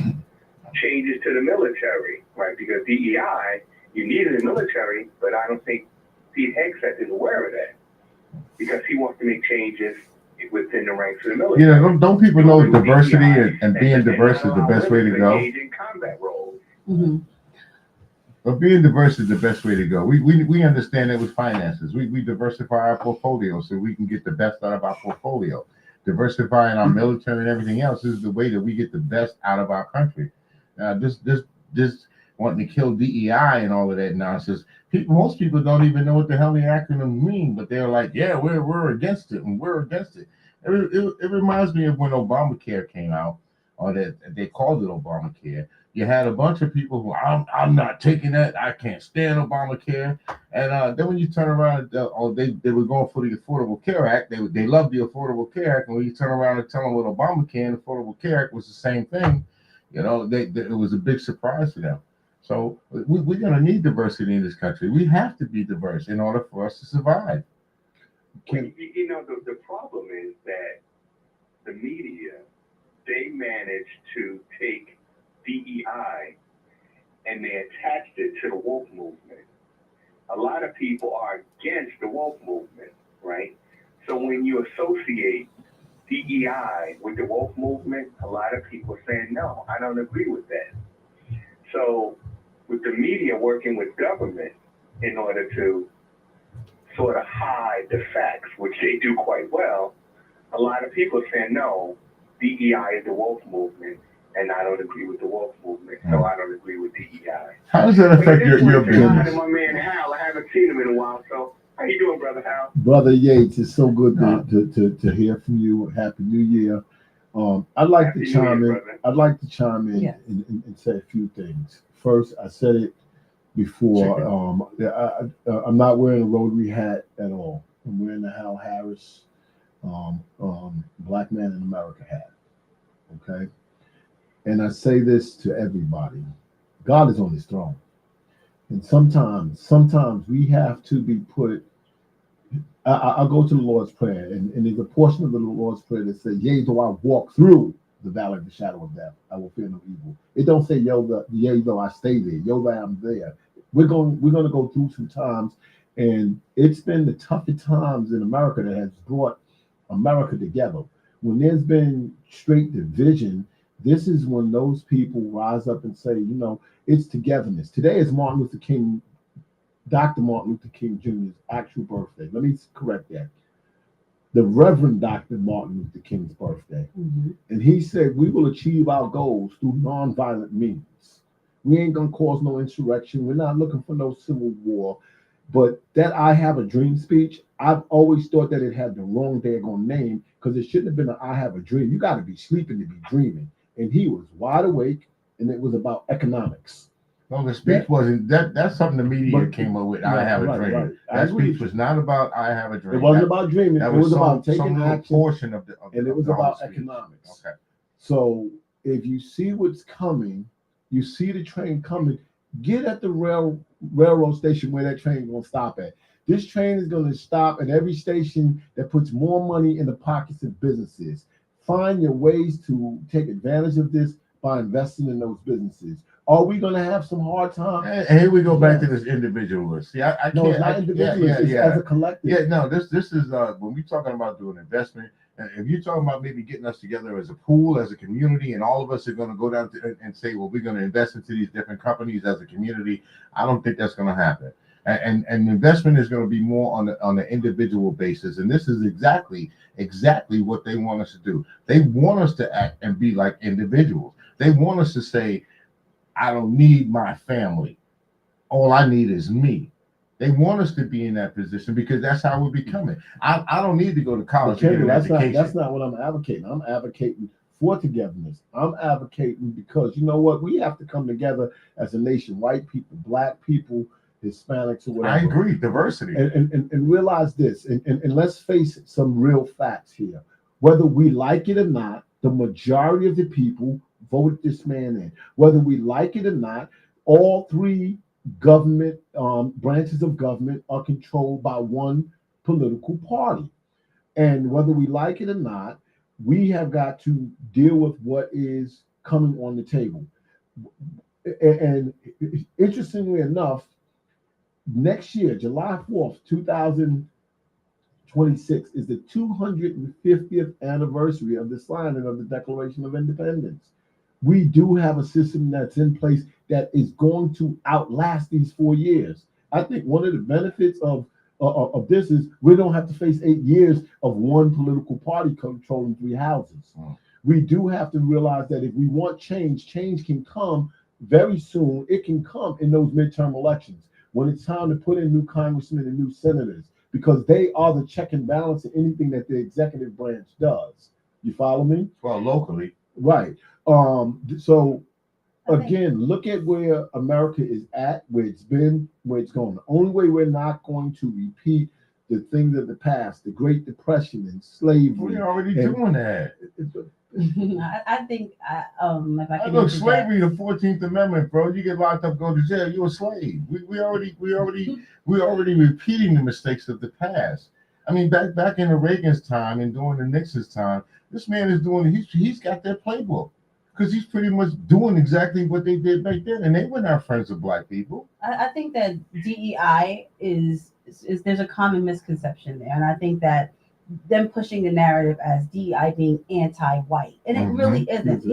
Changes to the military, right? Because DEI, you need it in the military, but I don't think Pete Hegseth is aware of that because he wants to make changes within the ranks of the military. You know, don't people know diversity and being diverse is the best way to go? Engage in combat roles. Mm-hmm. But being diverse is the best way to go. We understand that with finances. We diversify our portfolio so we can get the best out of our portfolio. Diversifying our military and everything else is the way that we get the best out of our country. Just wanting to kill DEI and all of that nonsense. Most people don't even know what the hell the acronyms mean, but they're like, yeah, we're against it and we're against it. It reminds me of when Obamacare came out, or that they called it Obamacare. You had a bunch of people who I'm not taking that. I can't stand Obamacare. And then when you turn around, they were going for the Affordable Care Act. They loved the Affordable Care Act. And when you turn around and tell them what Obamacare and the Affordable Care Act was the same thing, you know, it was a big surprise to them. So we're going to need diversity in this country. We have to be diverse in order for us to survive. You know, the problem is that the media, they managed to take DEI and they attached it to the woke movement. A lot of people are against the woke movement, right? So when you associate DEI with the woke movement, a lot of people are saying, no, I don't agree with that. So with the media working with government in order to sort of hide the facts, which they do quite well, a lot of people are saying, no, DEI is the woke movement, and I don't agree with the woke movement, so I don't agree with DEI. How does that affect your business? My man Hal, I haven't seen him in a while, so how you doing, Brother Hal? Brother Yates, it's so good to hear from you. Happy New Year. I'd like to chime in. I'd like to chime in and say a few things. First, I said it before. I'm not wearing a Rotary hat at all. I'm wearing the Hal Harris Black Man in America hat. Okay. And I say this to everybody. God is on his throne. And sometimes we have to be put. I'll go to the Lord's Prayer, and there's a portion of the Lord's Prayer that says, yea, though I walk through the valley of the shadow of death, I will fear no evil. It don't say, yea, though I stay there, yea, though I'm there. We're going to go through some times, and it's been the toughest times in America that has brought America together. When there's been straight division, this is when those people rise up and say, you know, it's togetherness. Today is Dr. Martin Luther King Jr.'s actual birthday. Let me correct that. The Reverend Dr. Martin Luther King's birthday. Mm-hmm. And he said, we will achieve our goals through nonviolent means. We ain't going to cause no insurrection. We're not looking for no civil war. But that I Have a Dream speech, I've always thought that it had the wrong daggone name because it shouldn't have been an I Have a Dream. You got to be sleeping to be dreaming. And he was wide awake, and it was about economics. No, the speech wasn't. That's something the media came up with. I Have a Dream. Right. That speech was not about I Have a Dream. It wasn't about dreaming. It was about taking action. Portion of and it was about economics. Okay. So if you see what's coming, you see the train coming, get at the railroad station where that train is going to stop at. This train is going to stop at every station that puts more money in the pockets of businesses. Find your ways to take advantage of this by investing in those businesses. Are we going to have some hard times? And here we go back to this individualist. See, I can't. No, it's not individualist. It's as a collective. Yeah, no, this is when we're talking about doing investment. And if you're talking about maybe getting us together as a pool, as a community, and all of us are going to go down and say, well, we're going to invest into these different companies as a community, I don't think that's going to happen. And investment is going to be more on the individual basis. And this is exactly what they want us to do. They want us to act and be like individuals. They want us to say, I don't need my family. All I need is me. They want us to be in that position because that's how we're becoming. I don't need to go to college to get an education. That's not what I'm advocating. I'm advocating for togetherness. I'm advocating because you know what? We have to come together as a nation, white people, black people, Hispanics, or whatever. I agree, diversity. And realize this, and let's face some real facts here. Whether we like it or not, the majority of the people voted this man in. Whether we like it or not, all three government branches of government are controlled by one political party. And whether we like it or not, we have got to deal with what is coming on the table. And interestingly enough, next year, July 4th, 2026, is the 250th anniversary of the signing of the Declaration of Independence. We do have a system that's in place that is going to outlast these 4 years. I think one of the benefits of this is we don't have to face 8 years of one political party controlling three houses. We do have to realize that if we want change, change can come very soon. It can come in those midterm elections when it's time to put in new congressmen and new senators, because they are the check and balance of anything that the executive branch does. You follow me? Well, locally. Right. So again, look at where America is at, where it's been, where it's going. The only way we're not going to repeat the things of the past, the Great Depression and slavery. We're already doing that. I think if I can Look, answer slavery, the 14th Amendment, bro. You get locked up, go to jail. You're a slave. We're already repeating the mistakes of the past. I mean, back in the Reagan's time and during the Nixon's time, this man is doing. He's got their playbook because he's pretty much doing exactly what they did back then, and they were not friends of black people. I think that DEI is there's a common misconception there, and I think that them pushing the narrative as DEI being anti-white, and it really isn't.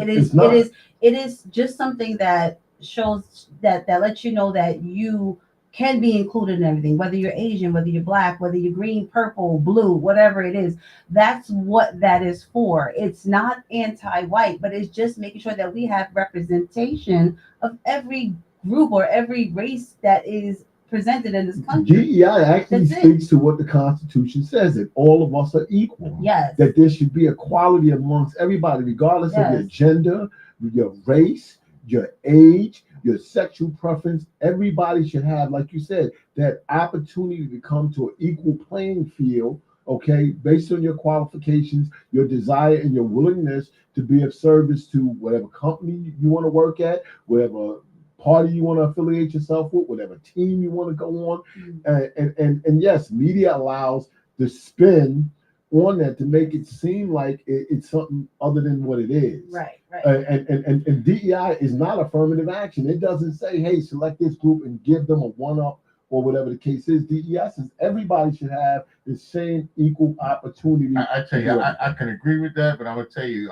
It is just something that shows that lets you know that you can be included in everything, whether you're Asian, whether you're black, whether you're green, purple, blue, whatever it is. That's what that is for. It's not anti-white, but it's just making sure that we have representation of every group or every race that is presented in this country. DEI actually speaks to what the Constitution says, that all of us are equal. Yes. That there should be equality amongst everybody, regardless of your gender, your race, your age, your sexual preference. Everybody should have, like you said, that opportunity to come to an equal playing field, okay, based on your qualifications, your desire, and your willingness to be of service to whatever company you want to work at, whatever party you want to affiliate yourself with, whatever team you want to go on. And yes, media allows the spin on that to make it seem like it's something other than what it is. Right. And DEI is not affirmative action. It doesn't say, hey, select this group and give them a one-up or whatever the case is. DEI says everybody should have the same equal opportunity. I tell you, I can agree with that, but I'm going to tell you,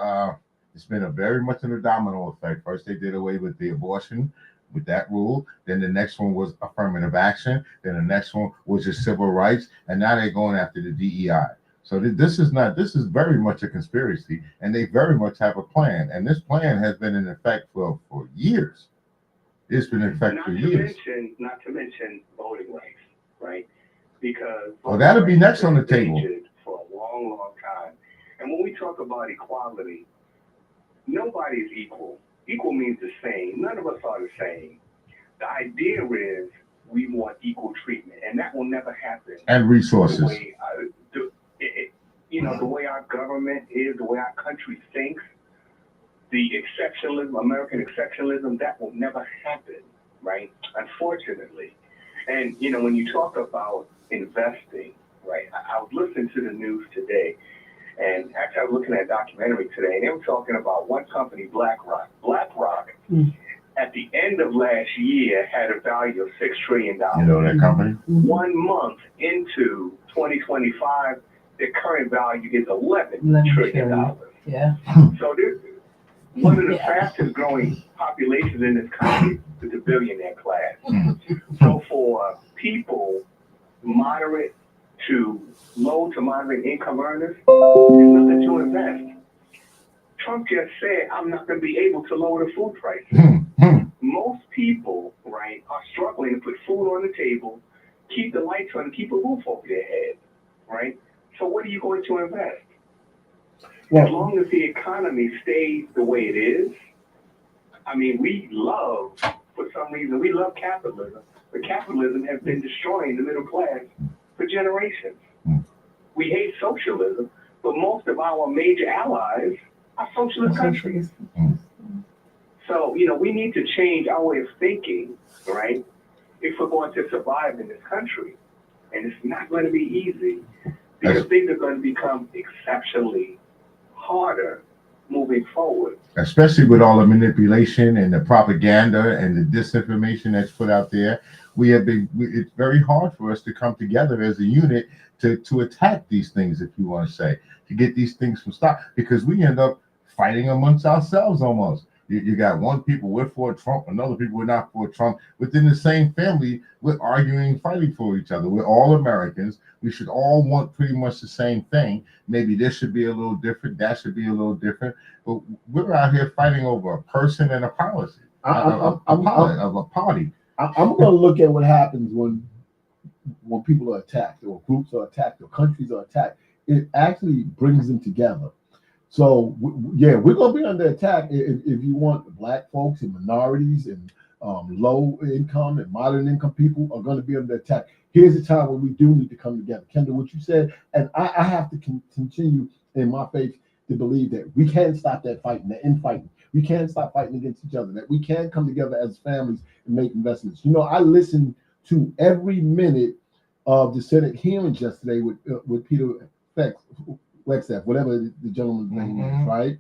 it's been a very much in a domino effect. First, they did away with the abortion, with that rule. Then the next one was affirmative action. Then the next one was just civil rights. And now they're going after the DEI. So this is very much a conspiracy, and they very much have a plan. And this plan has been in effect for years. It's been in effect for years. Not to mention voting rights, right? Because that'll be next on the table. For a long, long time. And when we talk about equality, nobody's equal. Equal means the same. None of us are the same. The idea is we want equal treatment, and that will never happen. And resources. The way our government is, the way our country thinks, the exceptionalism, American exceptionalism, that will never happen, right? Unfortunately. And, when you talk about investing, right, I was listening to the news today, and actually I was looking at a documentary today, and they were talking about one company, BlackRock. BlackRock, at the end of last year, had a value of $6 trillion. You know that company? 1 month into 2025, their current value is $11 trillion. Yeah. So this one of the fastest growing populations in this country is the billionaire class. So for people moderate to low to moderate income earners, there's nothing to invest. Trump just said, I'm not going to be able to lower the food prices. Most people, right, are struggling to put food on the table, keep the lights on, and keep a roof over their head, right? So what are you going to invest? As long as the economy stays the way it is, I mean, for some reason, we love capitalism, but capitalism has been destroying the middle class for generations. We hate socialism, but most of our major allies are socialist countries. So, we need to change our way of thinking, right, if we're going to survive in this country. And it's not going to be easy because things are going to become exceptionally harder moving forward. Especially with all the manipulation and the propaganda and the disinformation that's put out there. It's very hard for us to come together as a unit to attack these things, if you want to say, to get these things from stop, because we end up fighting amongst ourselves almost. You got one people we're for Trump, another people we're not for Trump. Within the same family, we're arguing, fighting for each other. We're all Americans. We should all want pretty much the same thing. Maybe this should be a little different, that should be a little different. But we're out here fighting over a person and a policy, of a party. I'm going to look at what happens when people are attacked, or groups are attacked, or countries are attacked. It actually brings them together. So we're going to be under attack if you want. Black folks and minorities and low income and moderate income people are going to be under attack. Here's a time when we do need to come together. Kendall, what you said, and I have to continue in my faith to believe that we can't stop that fighting, that infighting. We can't stop fighting against each other, that we can come together as families and make investments. I listened to every minute of the Senate hearings yesterday with Peter Flagstaff, whatever the gentleman's name is, right?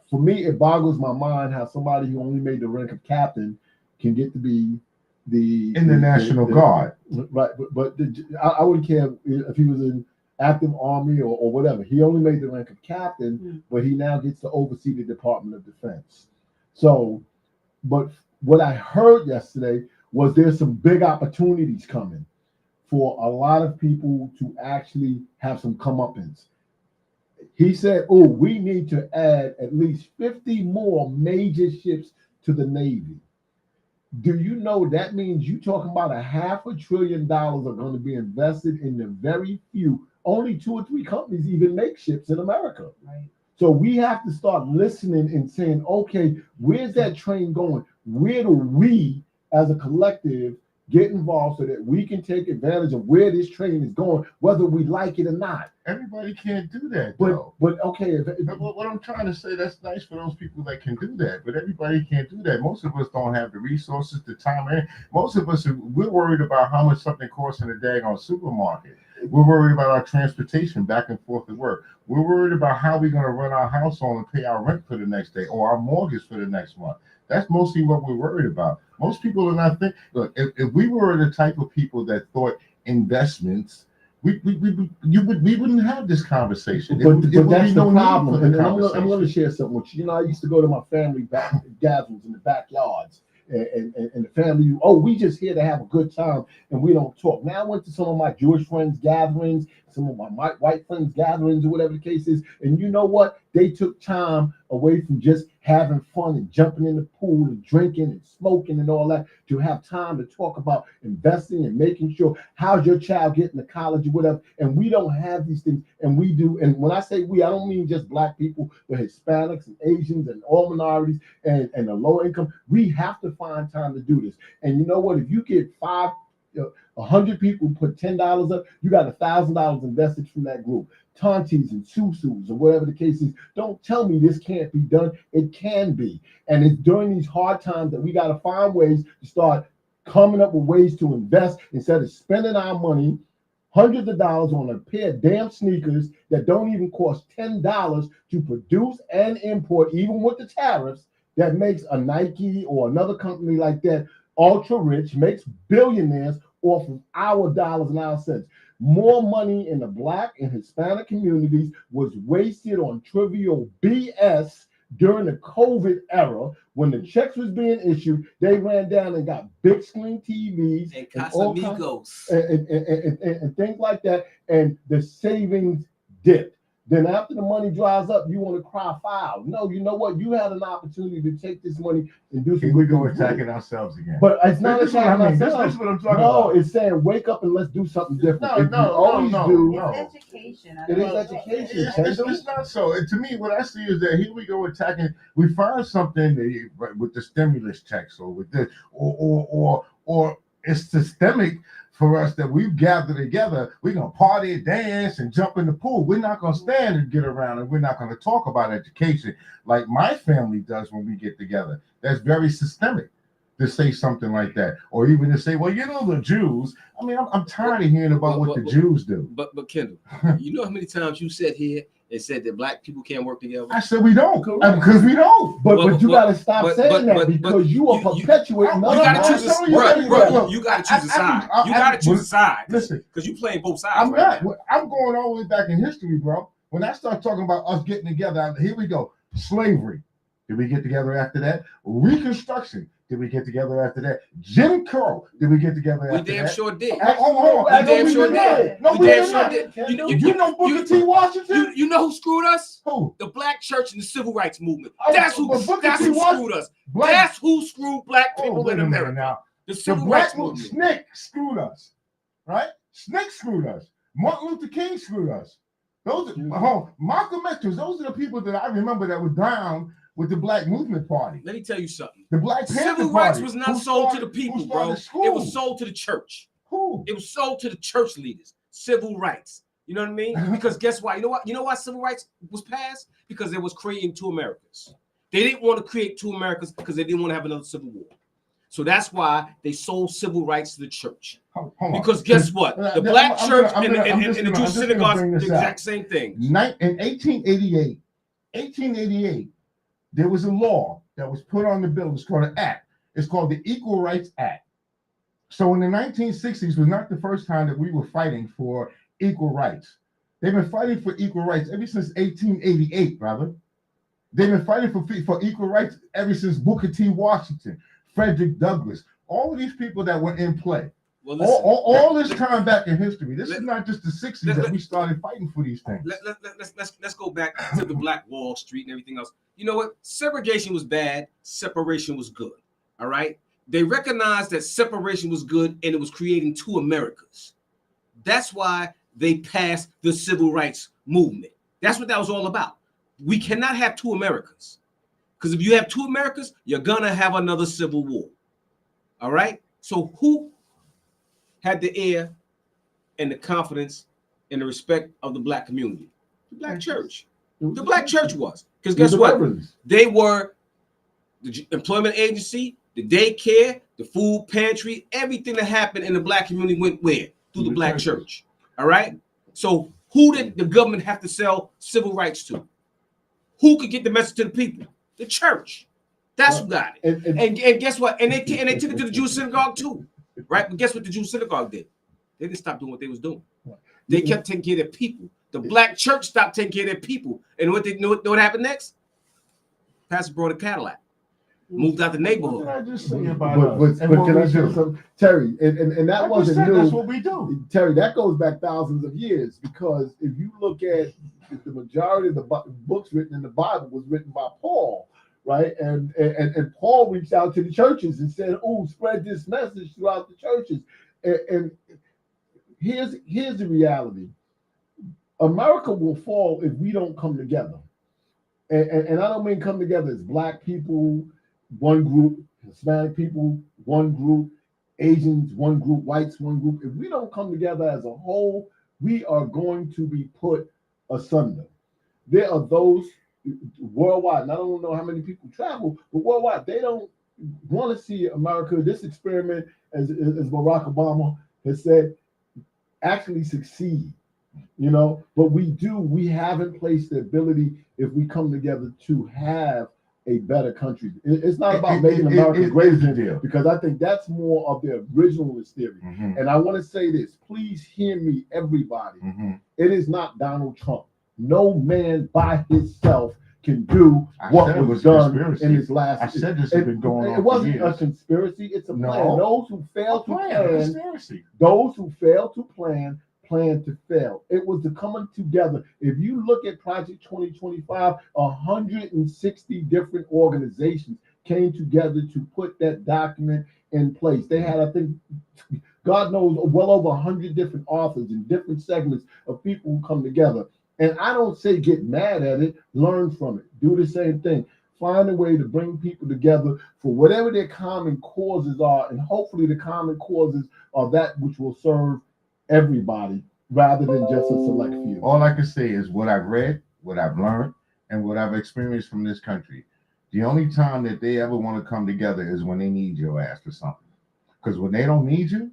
For me, it boggles my mind how somebody who only made the rank of captain can get to be the National Guard, right? But I wouldn't care if he was in active army or whatever. He only made the rank of captain, but he now gets to oversee the Department of Defense. So, but what I heard yesterday was there's some big opportunities coming for a lot of people to actually have some comeuppance. He said, we need to add at least 50 more major ships to the Navy. Do you know that means you talking about $500 billion are going to be invested in the very few, only 2 or 3 companies even make ships in America. Right. So we have to start listening and saying, okay, where's that train going? Where do we as a collective get involved so that we can take advantage of where this train is going, whether we like it or not? Everybody can't do that, but okay. What I'm trying to say, that's nice for those people that can do that, but everybody can't do that. Most of us don't have the resources, the time, and most of us, we're worried about how much something costs in a daggone supermarket. We're worried about our transportation back and forth to work. We're worried about how we're going to run our house on and pay our rent for the next day or our mortgage for the next month. That's mostly what we're worried about. Most people are not thinking. Look, if we were the type of people that thought investments, we wouldn't have this conversation. But that's the problem. And I'm going to share something with you. I used to go to my family gatherings in the backyards. And the family, we just here to have a good time and we don't talk. Now I went to some of my Jewish friends' gatherings, some of my white friends' gatherings, or whatever the case is. And you know what? They took time away from just having fun and jumping in the pool and drinking and smoking and all that to have time to talk about investing and making sure how's your child getting to college or whatever. And we don't have these things, and we do. And when I say we, I don't mean just black people, but Hispanics and Asians and all minorities and the low income. We have to find time to do this. And you know what? If you get 100 people put $10 up, you got $1,000 invested from that group. Tantis and Susus or whatever the case is. Don't tell me this can't be done. It can be. And it's during these hard times that we got to find ways to start coming up with ways to invest instead of spending our money, hundreds of dollars on a pair of damn sneakers that don't even cost $10 to produce and import, even with the tariffs, that makes a Nike or another company like that ultra rich, makes billionaires off of our dollars and our cents. More money in the Black and Hispanic communities was wasted on trivial BS during the COVID era. When the checks was being issued, they ran down and got big screen TVs and Casamigos and things like that, and the savings dipped. Then after the money dries up, you want to cry foul. No, you know what? You had an opportunity to take this money and do some Here we good go things. attacking ourselves again. But it's not This is what I attacking mean. This ourselves. is what I'm talking No, about. it's saying wake up and let's do something different. No, If you no, always no, do, no. It's education. It is education. It's not so. And to me, what I see is that here we go attacking. We find something with the stimulus checks or with this, or it's systemic for us that we gather together. We're gonna party, dance, and jump in the pool. We're not gonna stand and get around, and we're not gonna talk about education like my family does when we get together. That's very systemic to say something like that, or even to say, "Well, you know, the Jews." I mean, I'm tired of hearing about what the Jews do. But Kendall, you know how many times you sat here and said that black people can't work together? I said we don't, because we don't. but you gotta stop saying that because you are perpetuating. You gotta choose a side. You gotta choose a side. You gotta choose a side. Listen, because you playing both sides. I'm right not. now. I'm going all the way back in history, bro. When I start talking about us getting together, here we go. Slavery. Did we get together after that? Reconstruction. Did we get together after that? Jim Crow. Did we get together after that? We damn sure did. Hold on. We damn sure did. No, We we damn did sure not. did. You know Booker T. Washington? You know who screwed us? Who? The black church and the civil rights movement. Oh, That's who but Booker that's T. who Washington- screwed us. Black- That's who screwed black Oh, people wait in a minute America. now. The The civil rights black movement. snake screwed us, right? Snake screwed us. Martin Luther King screwed us. Those Malcolm X. Those are the people that I remember that were down with the Black Movement Party. Let me tell you something. The Black Panther Civil Party, rights was not who sold to started- the people, who bro. started school. It was sold to the church. Who? It was sold to the church leaders. Civil rights. You know what I mean? Because guess why? You know what? You know why civil rights was passed? Because it was creating two Americas. They didn't want to create two Americas because they didn't want to have another civil war. So that's why they sold civil rights to the church. Hold on. Because guess what? The black church and the Jewish synagogues, the exact same thing. In 1888, there was a law that was put on the bill. It's called an act. It's called the Equal Rights Act. So in the 1960s was not the first time that we were fighting for equal rights. They've been fighting for equal rights ever since 1888, brother. They've been fighting for equal rights ever since Booker T. Washington, Frederick Douglass, all of these people that were in play. Well, listen, all this time back in history. This is not just the 60s that we started fighting for these things. let's go back to the Black Wall Street and everything else. You know what? Segregation was bad. Separation was good. All right. They recognized that separation was good and it was creating two Americas. That's why they passed the civil rights movement. That's what that was all about. We cannot have two Americas. Because if you have two Americas, you're going to have another civil war. All right. So who had the ear and the confidence and the respect of the black community? The black church. The black church was. Because guess what? They were the employment agency, the daycare, the food pantry, everything that happened in the black community went where? Through the black church. All right? So who did the government have to sell civil rights to? Who could get the message to the people? The church. That's who got it. And guess what? And they took it to the Jewish synagogue too. Right? But guess what the Jewish synagogue did? They didn't stop doing what they was doing. They kept taking care of their people. The black church stopped taking care of their people. And what happened next? Pastor brought a Cadillac. Moved out the neighborhood. What did I just say about us? But can I say something? Terry, and that wasn't new. That's what we do. Terry, that goes back thousands of years, because if you look at the majority of the books written in the Bible was written by Paul, right? And Paul reached out to the churches and said, "Oh, spread this message throughout the churches." And here's the reality: America will fall if we don't come together. And I don't mean come together as black people, one group, Hispanic people, one group, Asians, one group, whites, one group. If we don't come together as a whole, we are going to be put asunder. There are those worldwide, and I don't know how many people travel, but worldwide, they don't want to see America, this experiment, as Barack Obama has said, actually succeed. You know, but we have in place the ability, if we come together, to have a better country. It's not about making America great again, because I think that's more of the originalist theory. Mm-hmm. And I want to say this, please hear me, everybody. Mm-hmm. It is not Donald Trump. No man by himself can do what was done in his last. I said this has been going on. It wasn't for years. a conspiracy. It's a plan. No. Those who fail to plan, Conspiracy. those who fail to plan plan to fail. It was the coming together. If you look at Project 2025, 160 different organizations came together to put that document in place. They had, I think, God knows, well over 100 different authors in different segments of people who come together. And I don't say get mad at it, learn from it, do the same thing. Find a way to bring people together for whatever their common causes are, and hopefully the common causes are that which will serve everybody rather than just a select few. All I can say is what I've read, what I've learned, and what I've experienced from this country. The only time that they ever want to come together is when they need your ass for something. Because when they don't need you,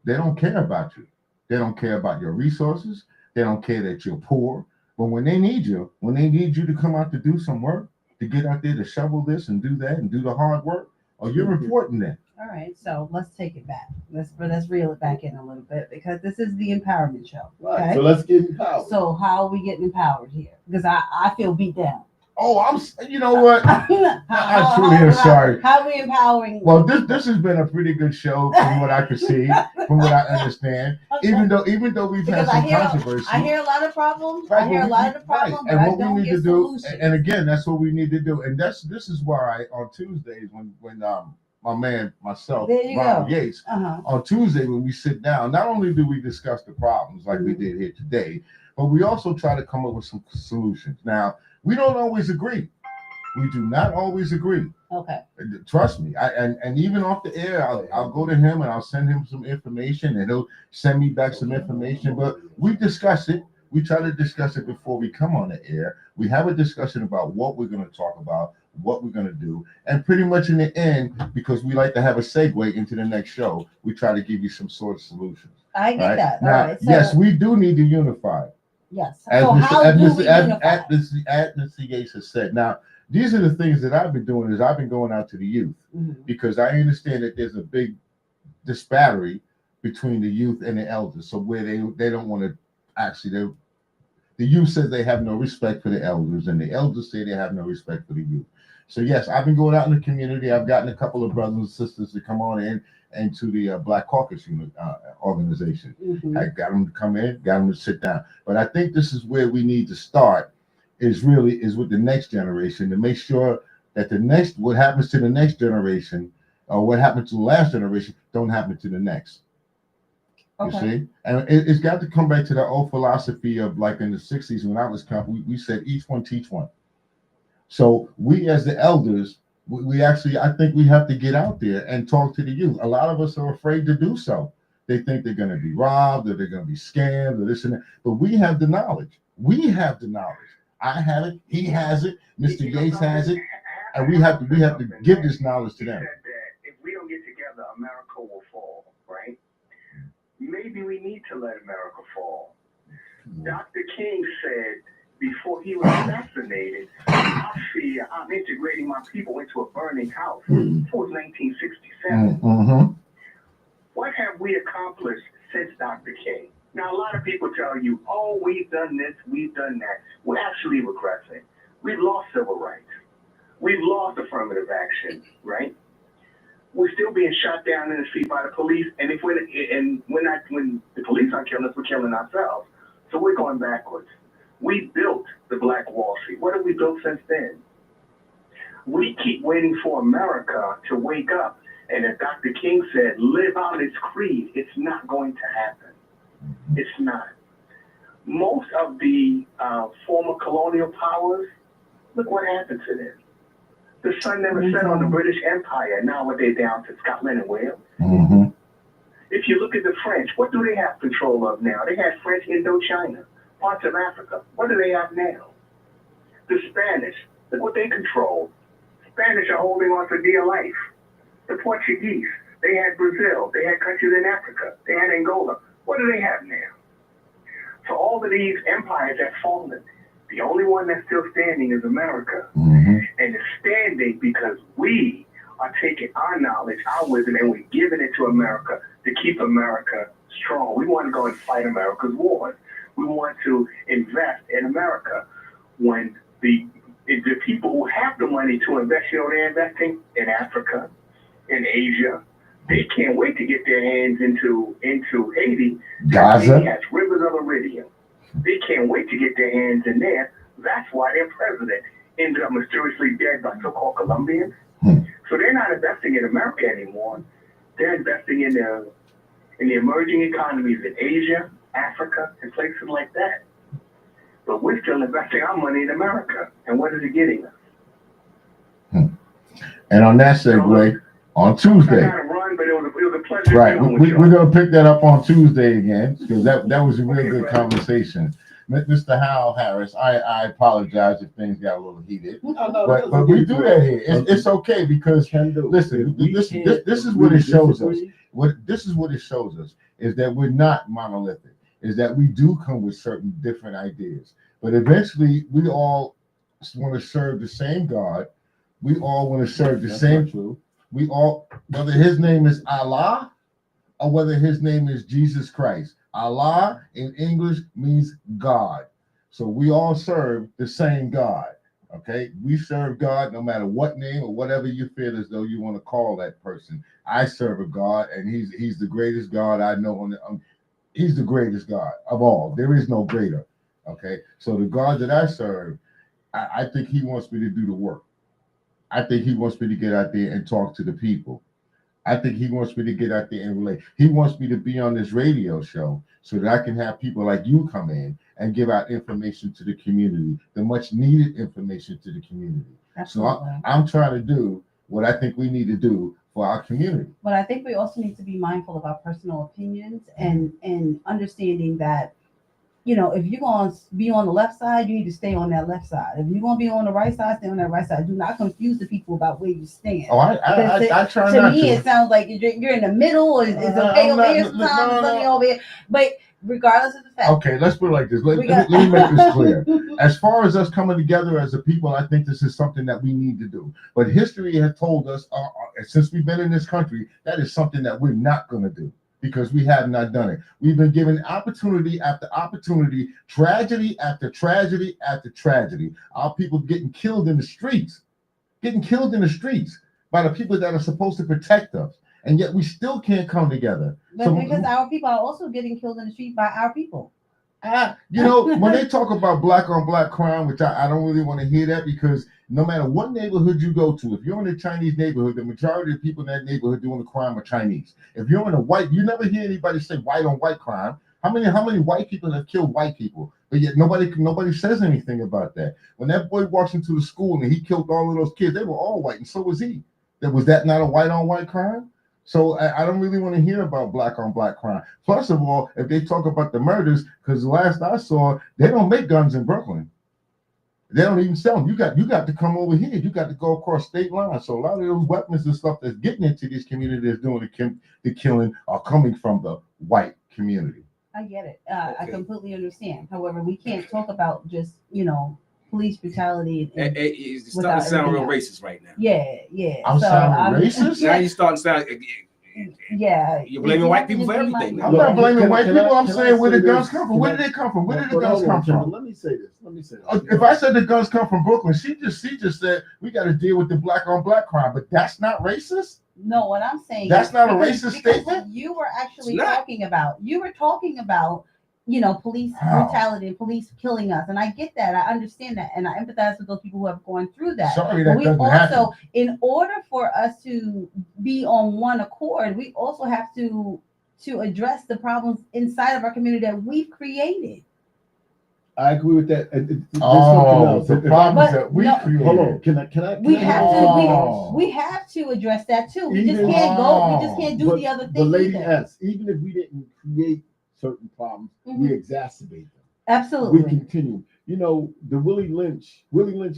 they don't care about you. They don't care about your resources. They don't care that you're poor. But when they need you to come out to do some work, to get out there to shovel this and do that and do the hard work, or you're important then. All right, so let's take it back. Let's reel it back in a little bit, because this is the empowerment show. Right. Okay? So let's get empowered. So how are we getting empowered here? Because I feel beat down. Oh, you know what? I truly am sorry. How are we empowering? Well, this has been a pretty good show from what I can see, from what I understand. Okay. Even though we've had Because some controversy. I hear a lot of problems. Right, I hear a lot of the right. problems, And but I what we don't need get to do, solutions. and again, that's what we need to do. And this is why on Tuesdays when my man, myself, There you Ronald go. Yates, Uh-huh. on Tuesday when we sit down, not only do we discuss the problems like we did here today, but we also try to come up with some solutions. Now, we don't always agree. We do not always agree. Okay. Trust me. And even off the air, I'll go to him and I'll send him some information, and he'll send me back some information. But we discuss it. We try to discuss it before we come on the air. We have a discussion about what we're going to talk about, what we're going to do, and pretty much in the end, because we like to have a segue into the next show, we try to give you some sort of solutions. I get Right? that. Now, All right. So, yes, we do need to unify. yes. As So how do we unify? Mr. Yates has said. Now, these are the things that I've been doing. Is I've been going out to the youth, because I understand that there's a big disparity between the youth and the elders. So where they don't want to actually, the youth says they have no respect for the elders, and the elders say they have no respect for the youth. So yes, I've been going out in the community. I've gotten a couple of brothers and sisters to come on in and to the Black Caucus organization. I got them to come in, got them to sit down. But I think this is where we need to start. Is with the next generation, to make sure that what happens to the next generation, or what happened to the last generation, don't happen to the next. You see, and it's got to come back to the old philosophy of, like in the 60s when I was coming, we said each one teach one. So we as the elders, we actually, I think we have to get out there and talk to the youth. A lot of us are afraid to do so. They think they're going to be robbed, or they're going to be scammed, or this and that. But we have the knowledge. We have the knowledge. I have it. He has it. Mr. Yates has it, and we have to give this knowledge to them. He said that if we don't get together, America will fall. Right? Maybe we need to let America fall. Dr. King said before he was assassinated, I fear I'm integrating my people into a burning house. It was 1967. What have we accomplished since Dr. King? Now, a lot of people tell you, oh, we've done this, we've done that. We're actually regressing. We've lost civil rights. We've lost affirmative action, right? We're still being shot down in the street by the police. And when the police aren't killing us, we're killing ourselves. So we're going backwards. We built the Black Wall Street. What have we built since then? We keep waiting for America to wake up. And as Dr. King said, live out its creed. It's not going to happen. It's not. Most of the former colonial powers, look what happened to them. The sun never set on the British Empire. Now they're down to Scotland and Wales. If you look at the French, what do they have control of now? They had French Indochina, parts of Africa. What do they have now? The Spanish, look what they control. Spanish are holding on for dear life. The Portuguese, they had Brazil. They had countries in Africa. They had Angola. What do they have now? So all of these empires have fallen. The only one that's still standing is America. And it's standing because we are taking our knowledge, our wisdom, and we're giving it to America to keep America strong. We want to go and fight America's wars. We want to invest in America. When the people who have the money to invest, they're investing in Africa, in Asia. They can't wait to get their hands into Haiti. Gaza. Haiti has rivers They can't wait to get their hands in there. That's why their president ended up mysteriously dead by so-called Colombians. So they're not investing in America anymore. They're investing in the emerging economies in Asia, Africa, and places like that. But we're still investing our money in America. And what is it getting us? And on that segue, on I Tuesday, gotta run, but it was a pleasure right? dealing with We're you. gonna pick that up on Tuesday again because that was a real good conversation. Mr. Hal Harris, I apologize if things got a little heated, but we do that here. It's okay because listen, this is what it shows us. This is what it shows us is that we're not monolithic. Is that we do come with certain different ideas, but eventually we all want to serve the same God. We all want to serve the same. True. We all, whether his name is Allah or whether his name is Jesus Christ. Allah in English means God. So we all serve the same God. Okay. We serve God no matter what name or whatever you feel as though you want to call that person. I serve a God and he's the greatest God I know. He's the greatest God of all. There is no greater. Okay. So the God that I serve, I think he wants me to do the work. I think he wants me to get out there and talk to the people. I think he wants me to get out there and relate. He wants me to be on this radio show so that I can have people like you come in and give out information to the community, the much needed information to the community. Absolutely. So I'm trying to do what I think we need to do for our community. But I think we also need to be mindful of our personal opinions and understanding that, you know, if you're going to be on the left side, you need to stay on that left side. If you're going to be on the right side, stay on that right side. Do not confuse the people about where you stand. Oh, I try to not me, to. it sounds like you're in the middle, or it's okay over here sometimes, sunny over here. But regardless of the fact. Okay, let's put it like this. Let me make this clear. As far as us coming together as a people, I think this is something that we need to do. But history has told us, since we've been in this country, that is something that we're not going to do. Because we have not done it. We've been given opportunity after opportunity, tragedy after tragedy after tragedy. Our people getting killed in the streets by the people that are supposed to protect us. And yet we still can't come together. But because our people are also getting killed in the streets by our people. You know, when they talk about black on black crime, which I don't really want to hear that because no matter what neighborhood you go to, if you're in a Chinese neighborhood, the majority of the people in that neighborhood doing the crime are Chinese. If you're in a white, you never hear anybody say white on white crime. How many white people have killed white people? But yet nobody says anything about that. When that boy walks into the school and he killed all of those kids, they were all white, and so was he. Was that not a white on white crime? So I don't really want to hear about black on black crime. Plus of all, if they talk about the murders, because the last I saw, they don't make guns in Brooklyn. They don't even sell them. You got to come over here. You got to go across state lines. So a lot of those weapons and stuff that's getting into these communities doing the killing are coming from the white community. I get it. I completely understand. However, we can't talk about just, police brutality. It's starting to sound real racist right now. Yeah. I'm sounding racist? Now you're starting to sound. Yeah. You're blaming white people for everything. I'm not blaming white people. I'm saying where the say guns this? come from. Where did they come from? Where did the guns come from? Let me say this. If I said the guns come from Brooklyn, she just said we got to deal with the black on black crime, but that's not racist. No, what I'm saying that's is not a because racist statement. You were actually talking about police brutality and police killing us, and I get that. I understand that, and I empathize with those people who have gone through that. Sorry, that but we doesn't also, happen. in order for us to be on one accord, we also have to address the problems inside of our community that we've created. I agree with that. The problems that we created. Hold on. Can I? We have to address that too. We just can't do the other thing. But Lady either. S, even if we didn't create certain problems, we exacerbate them. Absolutely. We continue. The Willie Lynch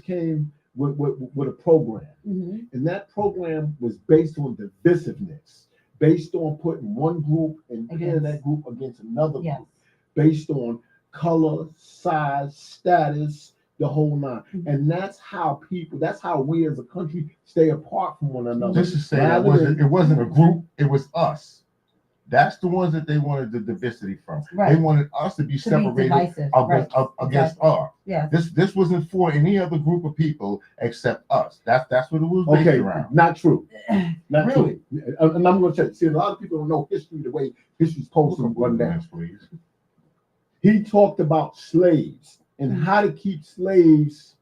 came with a program, and that program was based on divisiveness, based on putting one group and pitting that group against another group, based on color, size, status, the whole nine. And that's how we as a country stay apart from one another. Just to say it wasn't a group, it was us. That's the ones that they wanted the diversity from. Right. They wanted us to be separated against us. Yeah. This wasn't for any other group of people except us. That's what it was based around. Not true. Not really. True. And I'm going to tell you. See, a lot of people don't know history the way history's supposed to run down. Please. he talked about slaves and how to keep slaves,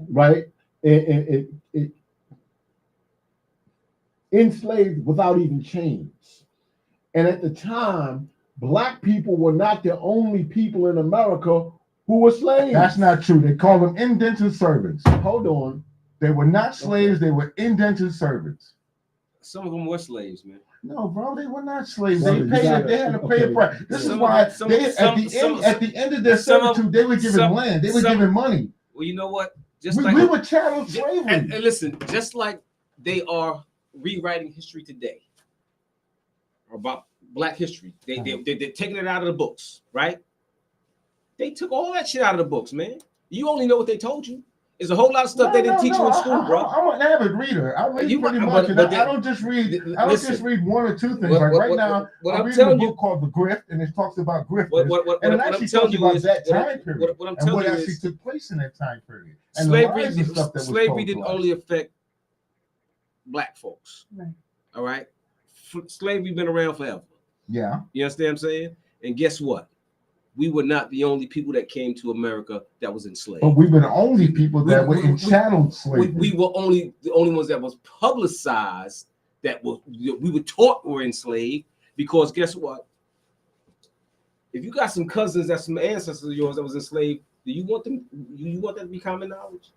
right, and enslaved without even chains. And at the time, black people were not the only people in America who were slaves. That's not true. They call them indentured servants. Hold on. They were not slaves. They were indentured servants. Some of them were slaves, man. No, bro, they were not slaves. Well, They you paid. gotta- They had to pay a okay. price. This is Some- why some- they, some- at the end of their some of- servitude, they were given some- land. They were some- given money. Well, you know what? Just We were chattel slavery. and listen, just like they are rewriting history today about Black history, they're taking it out of the books, right? They took all that shit out of the books, man. You only know what they told you. There's a whole lot of stuff they didn't teach you in school, bro. I'm an avid reader. I read You- pretty but- much, and but I don't just read. I don't listen. just read one or two things. What- Like what- right what- now, what I'm I'm reading a telling book you- called The Grift, and it talks about grifters. What and it I'm actually telling talks you about is that what I- time period what I'm and telling what you actually is took place in that time period. And the rise and stuff that was slavery told didn't to us. only affect Black folks. Right. All right. Slavery been around forever. Yeah. You understand what I'm saying? And guess what? We were not the only people that came to America that was enslaved. But we were the only people that were in chattel we slavery. were the only ones that was publicized that we were taught were enslaved, because guess what? If you got some cousins, that's some ancestors of yours that was enslaved, do you want them? You want that to be common knowledge?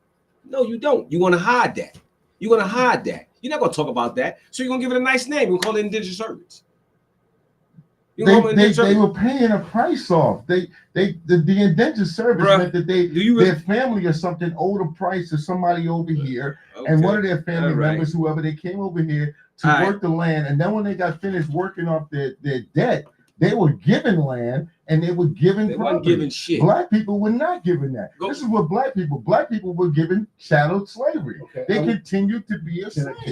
No, you don't. You want to hide that. You're gonna hide that. You're not gonna talk about that. So you're gonna give it a nice name. We'll call it indentured servants. They were paying a price off. The indentured service Bruh, meant that their family or something owed a price to somebody over here, and one of their family members, whoever, they came over here to work the land, and then when they got finished working off their debt, they were given land and they were given They property. weren't given shit. Black people were not given that. Go. This is what black people were given chattel slavery. Okay, They continued to be a Can I slave.